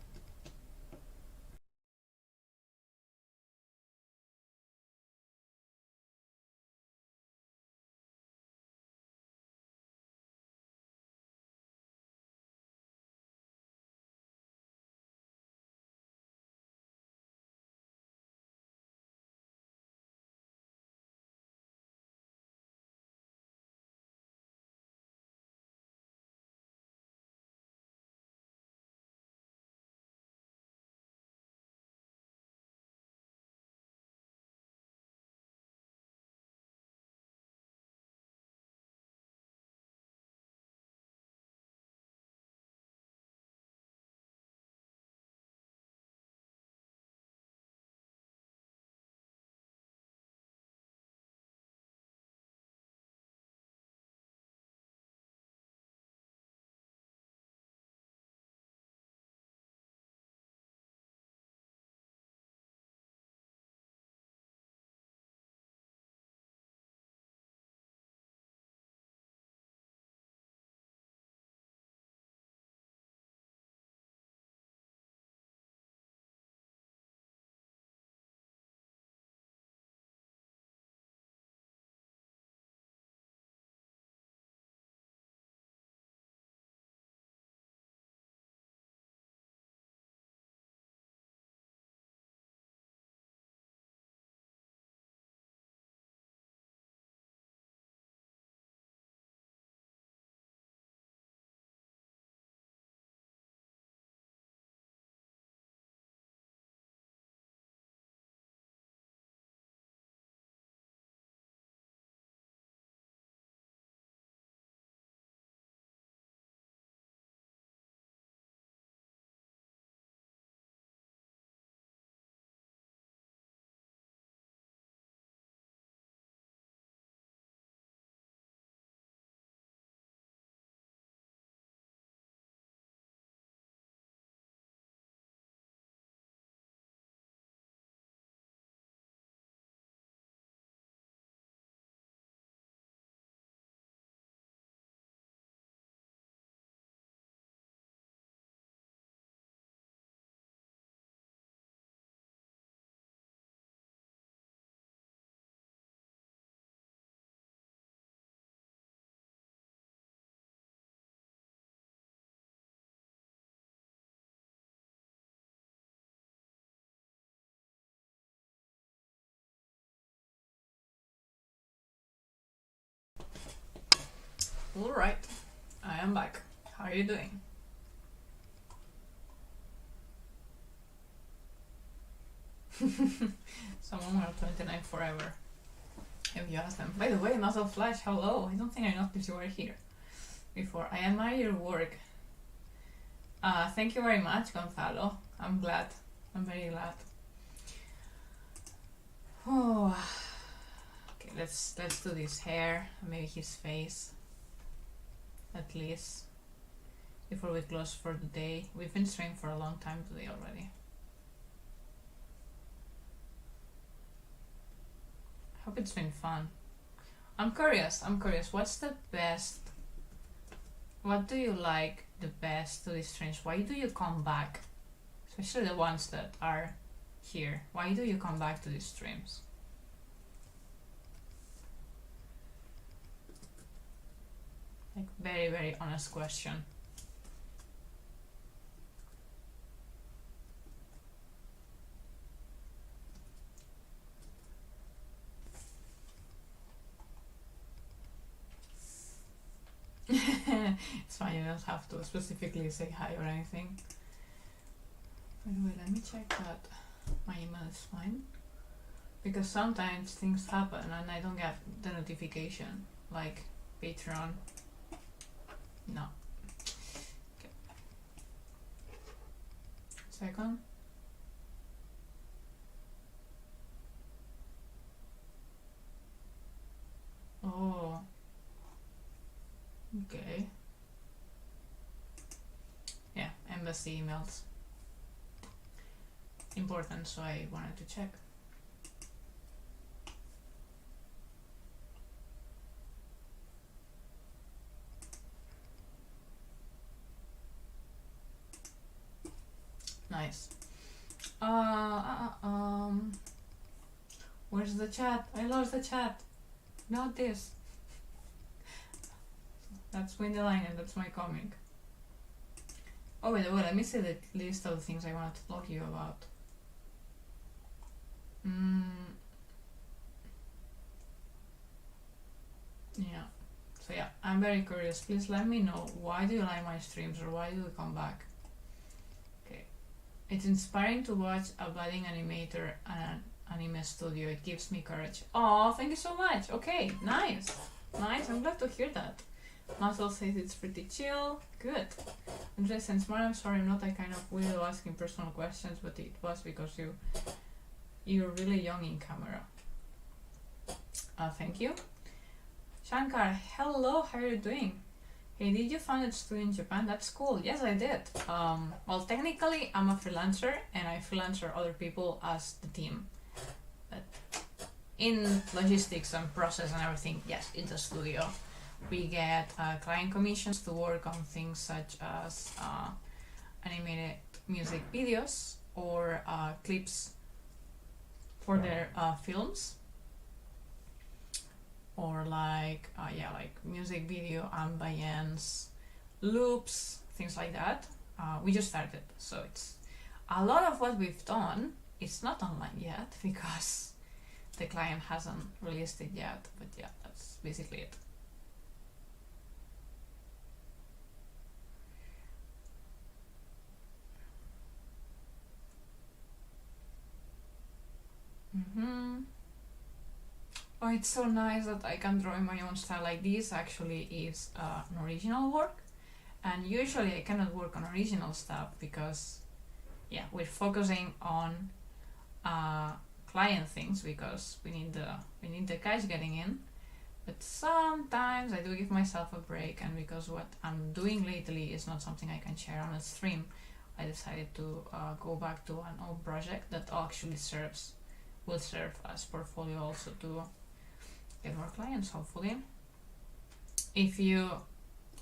Alright, I am back. How are you doing? Someone will 29 forever. If you ask them. By the way, Muzzle Flash, hello. I don't think I noticed you were here before. I admire your work. Thank you very much, Gonzalo. I'm glad. I'm very glad. Oh, okay. Let's do this hair, maybe his face, at least before we close for the day. We've been streaming for a long time today already. Hope it's been fun. I'm curious. What's the best? What do you like the best to these streams? Why do you come back? Especially the ones that are here. Why do you come back to these streams? Like, very, very honest question. It's fine, you don't have to specifically say hi or anything. By the way, let me check that my email is fine. Because sometimes things happen and I don't get the notification. Like Patreon. No. Okay. Second. Oh. Okay. Yeah, embassy emails. Important, so I wanted to check. Nice. Where's the chat? I lost the chat. Not this. That's Win the Line and that's my comic. Oh, by the way, let me see the list of the things I wanted to talk to you about. Yeah. So yeah, I'm very curious. Please let me know, why do you like my streams or why do you come back? Okay. It's inspiring to watch a budding animator and an anime studio. It gives me courage. Oh, thank you so much. Okay, nice. Nice, I'm glad to hear that. Muscle says it's pretty chill. Good. Andres and Smart, I'm sorry I'm not that kind of weirdo asking personal questions, but it was because you're really young in camera. Thank you. Shankar, hello, how are you doing? Hey, did you found a studio in Japan? That's cool. Yes, I did. Well, technically, I'm a freelancer, and I freelancer other people as the team. But in logistics and process and everything, yes, it's a studio. We get client commissions to work on things such as animated music videos or clips for their films, or like music video ambience, loops, things like that. We just started, so it's a lot of what we've done. It's not online yet because the client hasn't released it yet, but yeah, that's basically it. Oh, it's so nice that I can draw in my own style. Like this actually is an original work, and usually I cannot work on original stuff because yeah, we're focusing on client things because we need the cash getting in. But sometimes I do give myself a break, and because what I'm doing lately is not something I can share on a stream, I decided to go back to an old project that actually will serve as portfolio also to get more clients, hopefully. If you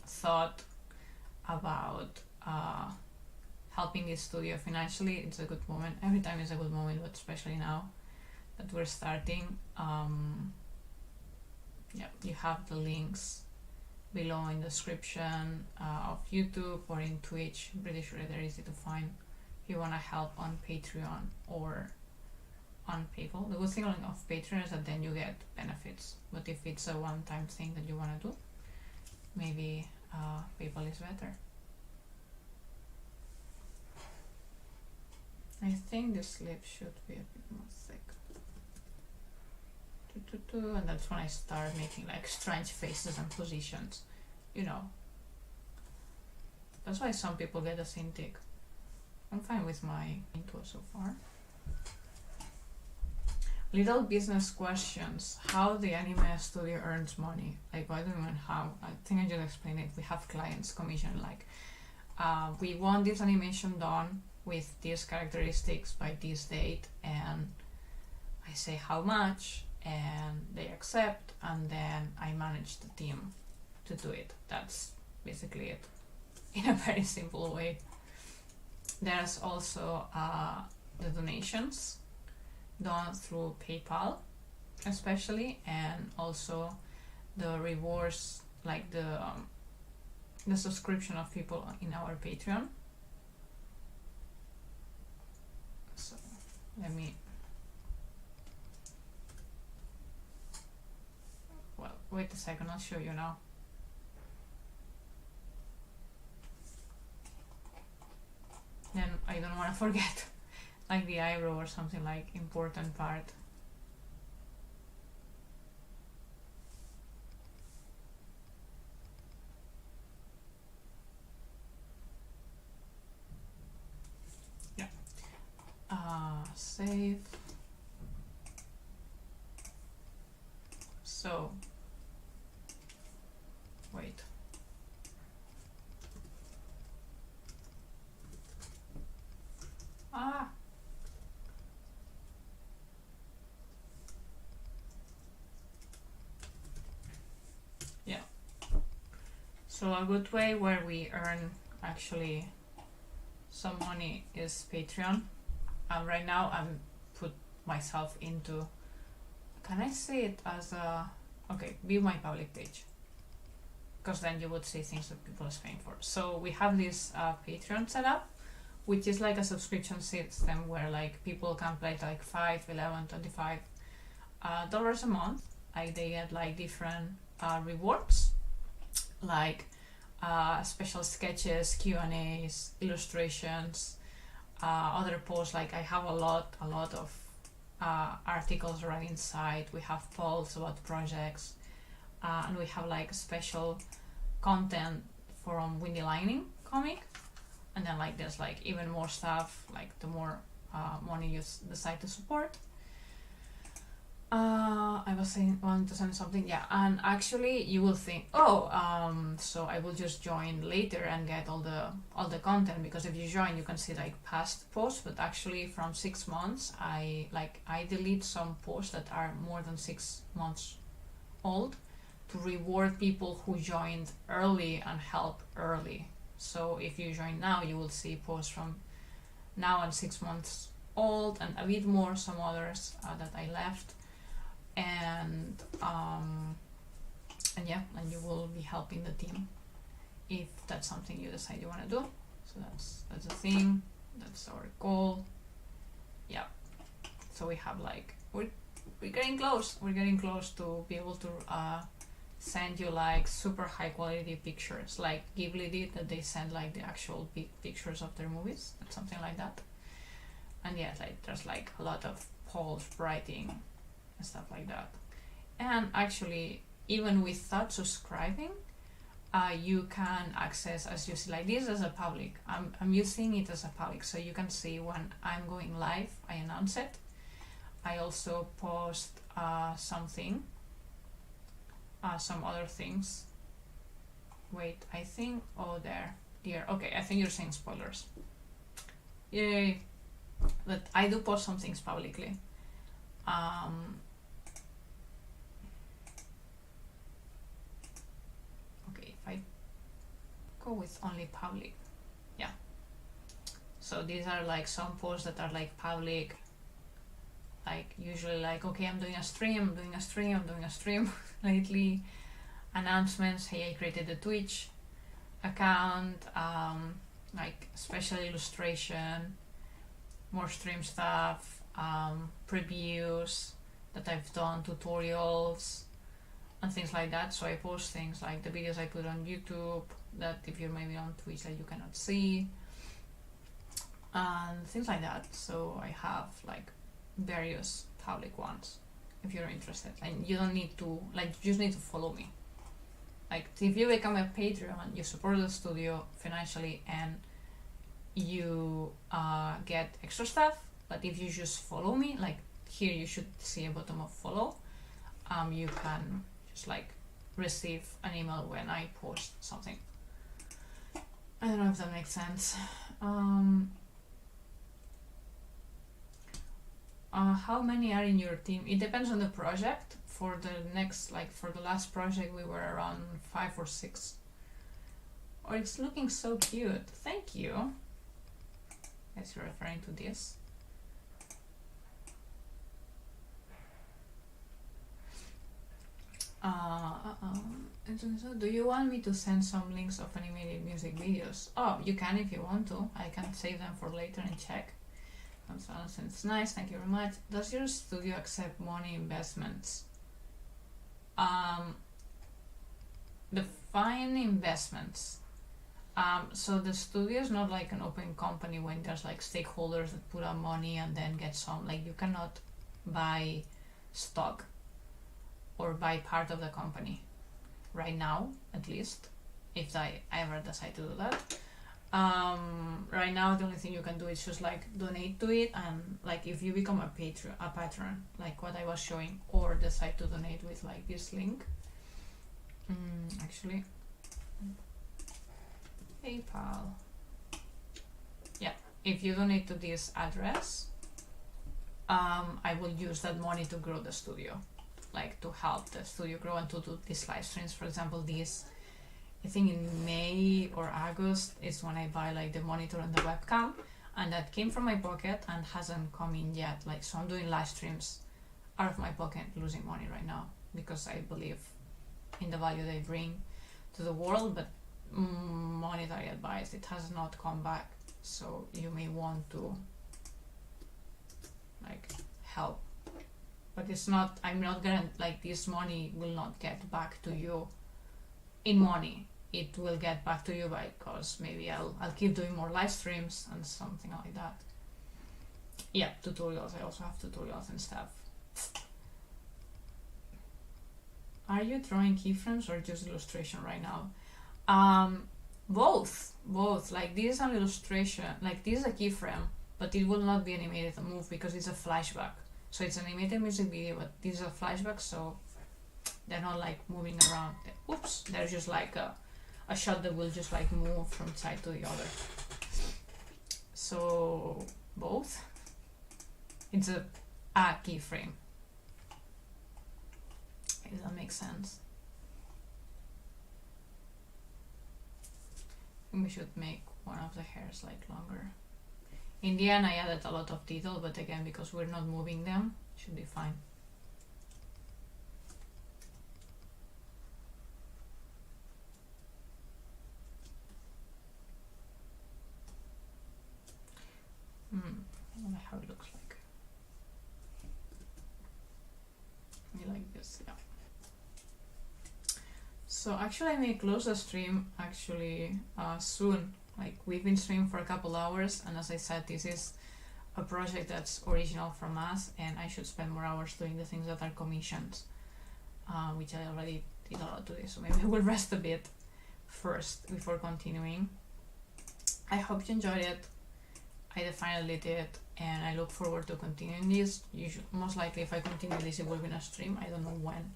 thought about helping this studio financially, it's a good moment. Every time is a good moment, but especially now that we're starting. Yeah, you have the links below in the description of YouTube or in Twitch. I'm pretty sure they're easy to find if you want to help on Patreon or on PayPal. The good thing of Patreon is that then you get benefits, but if it's a one-time thing that you want to do, maybe PayPal is better. I think the slip should be a bit more thick. And that's when I start making like strange faces and positions, you know. That's why some people get a Cintiq. I'm fine with my intro so far. Little business questions. How the anime studio earns money? Like, I don't even how. I think I just explained it. We have clients commission, like, we want this animation done with these characteristics by this date, and I say how much, and they accept, and then I manage the team to do it. That's basically it, in a very simple way. There's also the donations done through PayPal, especially, and also the rewards, like the subscription of people in our Patreon. So let me, well, wait a second, I'll show you now. Then I don't want to forget like the eyebrow or something, like important part. Yeah. Save. So wait. Yeah. So a good way where we earn actually some money is Patreon. Right now I'm put myself into, can I say it as a, okay, be my public page, because then you would see things that people are paying for. So we have this Patreon set up, which is like a subscription system where like people can pay like $5, $11, $25 a month. Like they get like different rewards, like special sketches, Q&As, illustrations, other posts. Like I have a lot of articles right inside. We have polls about projects, and we have like special content from Windy Lightning comic. And then like there's like even more stuff, like the more money you decide to support. I was saying, want to send something, yeah. And actually you will think, oh, so I will just join later and get all the content, because if you join you can see like past posts. But actually from 6 months I delete some posts that are more than 6 months old to reward people who joined early and help early. So if you join now, you will see posts from now and 6 months old, and a bit more some others that I left, and yeah, and you will be helping the team if that's something you decide you want to do. So that's the thing. That's our goal. Yeah. So we have like we're getting close. We're getting close to be able to send you like super high quality pictures, like Ghibli did, that they send like the actual big pictures of their movies and something like that. And yeah, like there's like a lot of polls, writing and stuff like that. And actually even without subscribing, you can access, as you see, like this as a public. I'm using it as a public, so you can see when I'm going live, I announce it. I also post something, some other things. Wait, I think, oh there, okay, I think you're saying spoilers. Yay. But I do post some things publicly. Okay, if I go with only public, yeah. So these are like some posts that are like public, like usually like, okay, I'm doing a stream lately. Announcements, hey, I created a Twitch account, like special illustration, more stream stuff, previews that I've done, tutorials, and things like that. So I post things like the videos I put on YouTube that if you're maybe on Twitch that you cannot see, and things like that. So I have like various public ones if you're interested, and you don't need to like, you just need to follow me. Like if you become a Patreon, you support the studio financially and you get extra stuff. But if you just follow me, like here you should see a button of follow, you can just like receive an email when I post something. I don't know if that makes sense. How many are in your team? It depends on the project. For the next, like for the last project, we were around 5 or 6. Oh, it's looking so cute. Thank you. Guess you're referring to this. Do you want me to send some links of animated music videos? Oh, you can if you want to. I can save them for later and check. It's nice, thank you very much. Does your studio accept money investments? Define investments. So the studio is not like an open company when there's like stakeholders that put up money and then get some, like you cannot buy stock or buy part of the company right now, at least, if I ever decide to do that. Right now the only thing you can do is just like donate to it, and like if you become a patron, like what I was showing, or decide to donate with like this link. Actually, PayPal. Yeah, if you donate to this address, I will use that money to grow the studio, like to help the studio grow and to do these live streams. For example, this, I think in May or August is when I buy like the monitor and the webcam, and that came from my pocket and hasn't come in yet. Like, so I'm doing live streams out of my pocket, losing money right now because I believe in the value they bring to the world, but monetary advice, it has not come back. So you may want to like help, but it's not, I'm not gonna, like this money will not get back to you in money. It will get back to you because maybe I'll keep doing more live streams and something like that. Yeah, tutorials. I also have tutorials and stuff. Are you drawing keyframes or just illustration right now? Both. Like this is an illustration. Like this is a keyframe, but it will not be animated a move because it's a flashback. So it's an animated music video, but this is a flashback, so they're not like moving around. Oops, there's just like a shot that will just like move from side to the other. So both. It's a keyframe. Does that make sense? I think we should make one of the hairs like longer. In the end I added a lot of detail, but again, because we're not moving them, it should be fine. I wonder how it looks like. Maybe like this, yeah. So actually I may close the stream actually soon. Like we've been streaming for a couple hours, and as I said, this is a project that's original from us, and I should spend more hours doing the things that are commissioned, which I already did a lot today, so maybe I will rest a bit first before continuing. I hope you enjoyed it. I definitely did, and I look forward to continuing this. Most likely if I continue this it will be in a stream, I don't know when.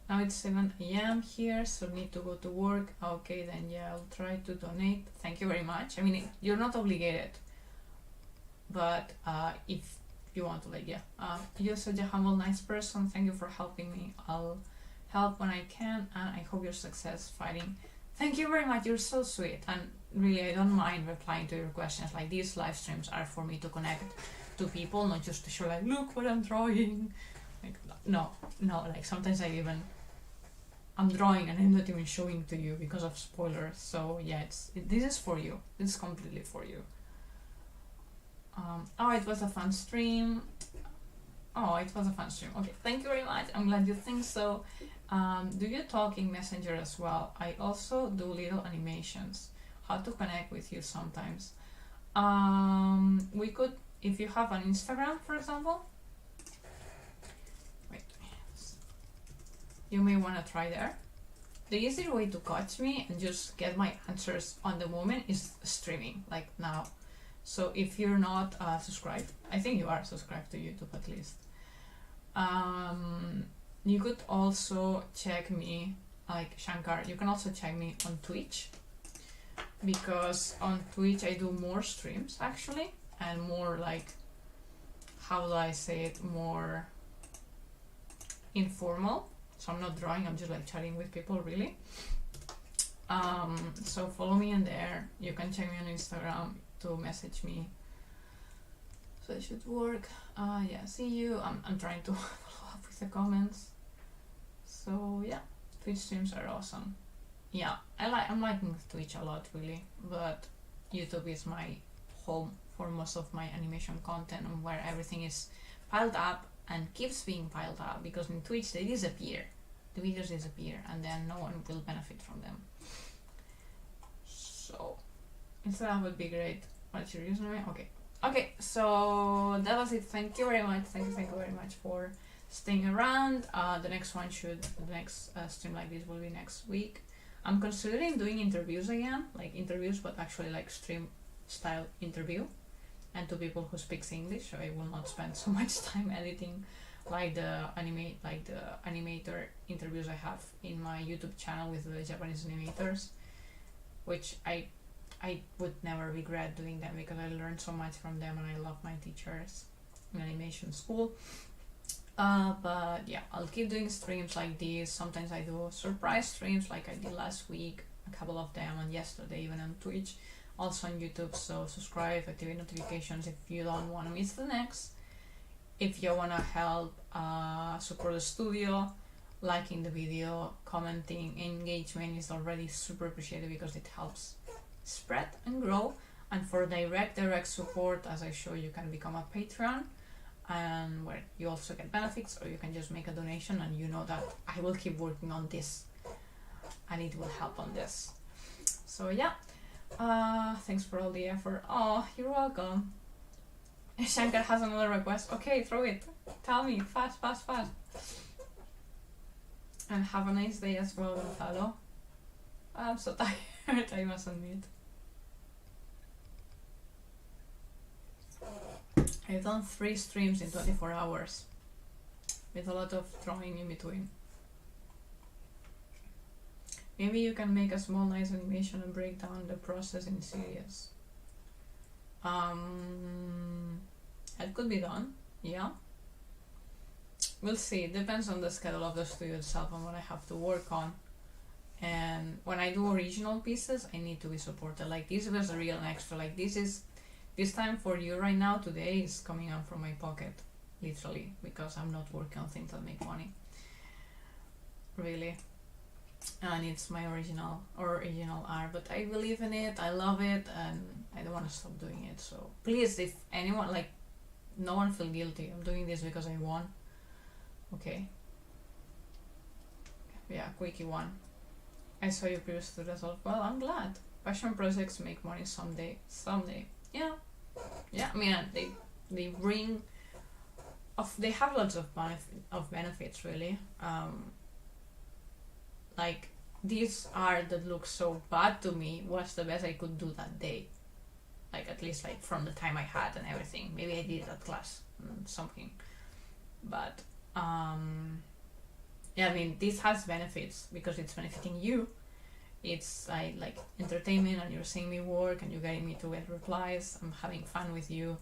Now it's 7 AM here, so need to go to work. Okay, then yeah, I'll try to donate. Thank you very much. I mean, you're not obligated, but if you want to, like, yeah. You're such a humble, nice person. Thank you for helping me. I'll help when I can, and I hope your success fighting. Thank you very much. You're so sweet, and really, I don't mind replying to your questions. Like, these live streams are for me to connect to people, not just to show, like, look what I'm drawing. Like, no, like sometimes I'm drawing and I'm not even showing to you because of spoilers. So yeah, this is for you. This is completely for you. Oh, it was a fun stream. Oh, it was a fun stream. Okay, thank you very much. I'm glad you think so. Do you talk in Messenger as well? I also do little animations. How to connect with you sometimes. We could, if you have an Instagram, for example. Wait, you may want to try there. The easier way to catch me and just get my answers on the moment is streaming, like now. So if you're not subscribed, I think you are subscribed to YouTube at least. You could also check me, like Shankar, you can also check me on Twitch, because on Twitch I do more streams actually, and more like, how do I say it, more informal. So I'm not drawing, I'm just like chatting with people really. So follow me in there. You can check me on Instagram to message me. So it should work. Yeah, see you. I'm trying to follow up with the comments. So yeah, Twitch streams are awesome. Yeah, I'm liking Twitch a lot really, but YouTube is my home for most of my animation content, and where everything is piled up and keeps being piled up, because in Twitch they disappear. The videos disappear and then no one will benefit from them. So Instagram would be great. What's your username? Okay, so that was it. Thank you very much. Thank you very much for staying around. The next stream like this will be next week. I'm considering doing interviews again, like interviews, but actually like stream style interview, and to people who speaks English, so I will not spend so much time editing like the animator interviews I have in my YouTube channel with the Japanese animators, which I would never regret doing them, because I learned so much from them and I love my teachers in animation school. But yeah, I'll keep doing streams like this. Sometimes I do surprise streams like I did last week, a couple of them, and yesterday even on Twitch, also on YouTube. So subscribe, activate notifications if you don't want to miss the next. If you want to help support the studio, liking the video, commenting, engagement is already super appreciated, because it helps spread and grow. And for direct support, as I show, you can become a Patreon, and where you also get benefits, or you can just make a donation and you know that I will keep working on this and it will help on this. So yeah, thanks for all the effort. Oh, you're welcome. Shankar has another request. Okay, throw it. Tell me, fast. And have a nice day as well, Gonzalo. I'm so tired, I must admit. I've done 3 streams in 24 hours, with a lot of drawing in between. Maybe you can make a small nice animation and break down the process in series. It could be done, yeah. We'll see, it depends on the schedule of the studio itself and what I have to work on. And when I do original pieces, I need to be supported. Like this was a real extra, like this time for you right now, today is coming out from my pocket, literally, because I'm not working on things that make money, really. And it's my original art, but I believe in it, I love it, and I don't want to stop doing it. So please, if anyone, like, no one feel guilty, I'm doing this because I want. Okay, yeah, quickie one. I saw your previous result. Well, I'm glad. Passion projects make money someday. Yeah, I mean, they bring they have lots of benefits really. Like this art that looks so bad to me was the best I could do that day, like at least like from the time I had and everything. Maybe I did that class something, but yeah, I mean, this has benefits because it's benefiting you. It's like entertainment, and you're seeing me work and you're getting me to get replies. I'm having fun with you.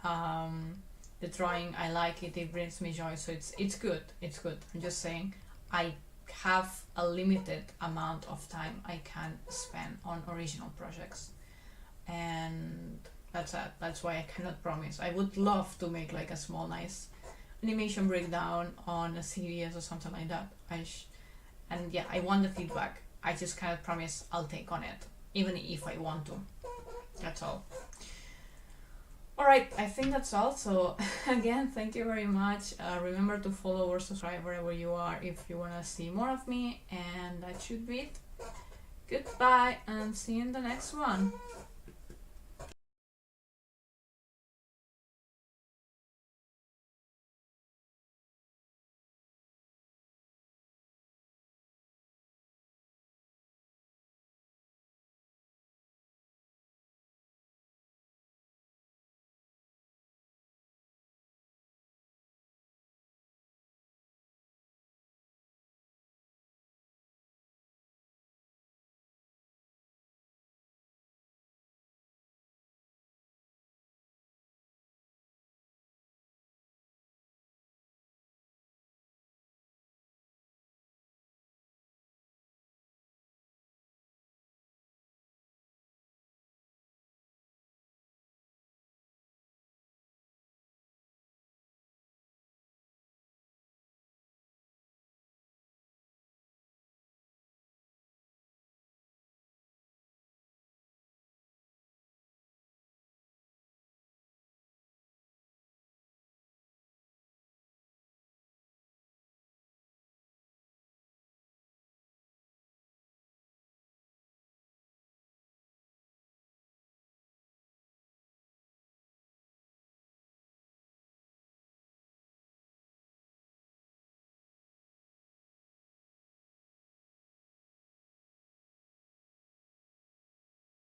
The drawing, I like it, it brings me joy, so it's good. I'm just saying, I have a limited amount of time I can spend on original projects, and that's it. That's why I cannot promise. I would love to make like a small nice animation breakdown on a series or something like that. And yeah, I want the feedback. I just cannot promise I'll take on it, even if I want to. That's all. Alright, I think that's all. So again, thank you very much. Remember to follow or subscribe wherever you are if you want to see more of me. And that should be it. Goodbye and see you in the next one.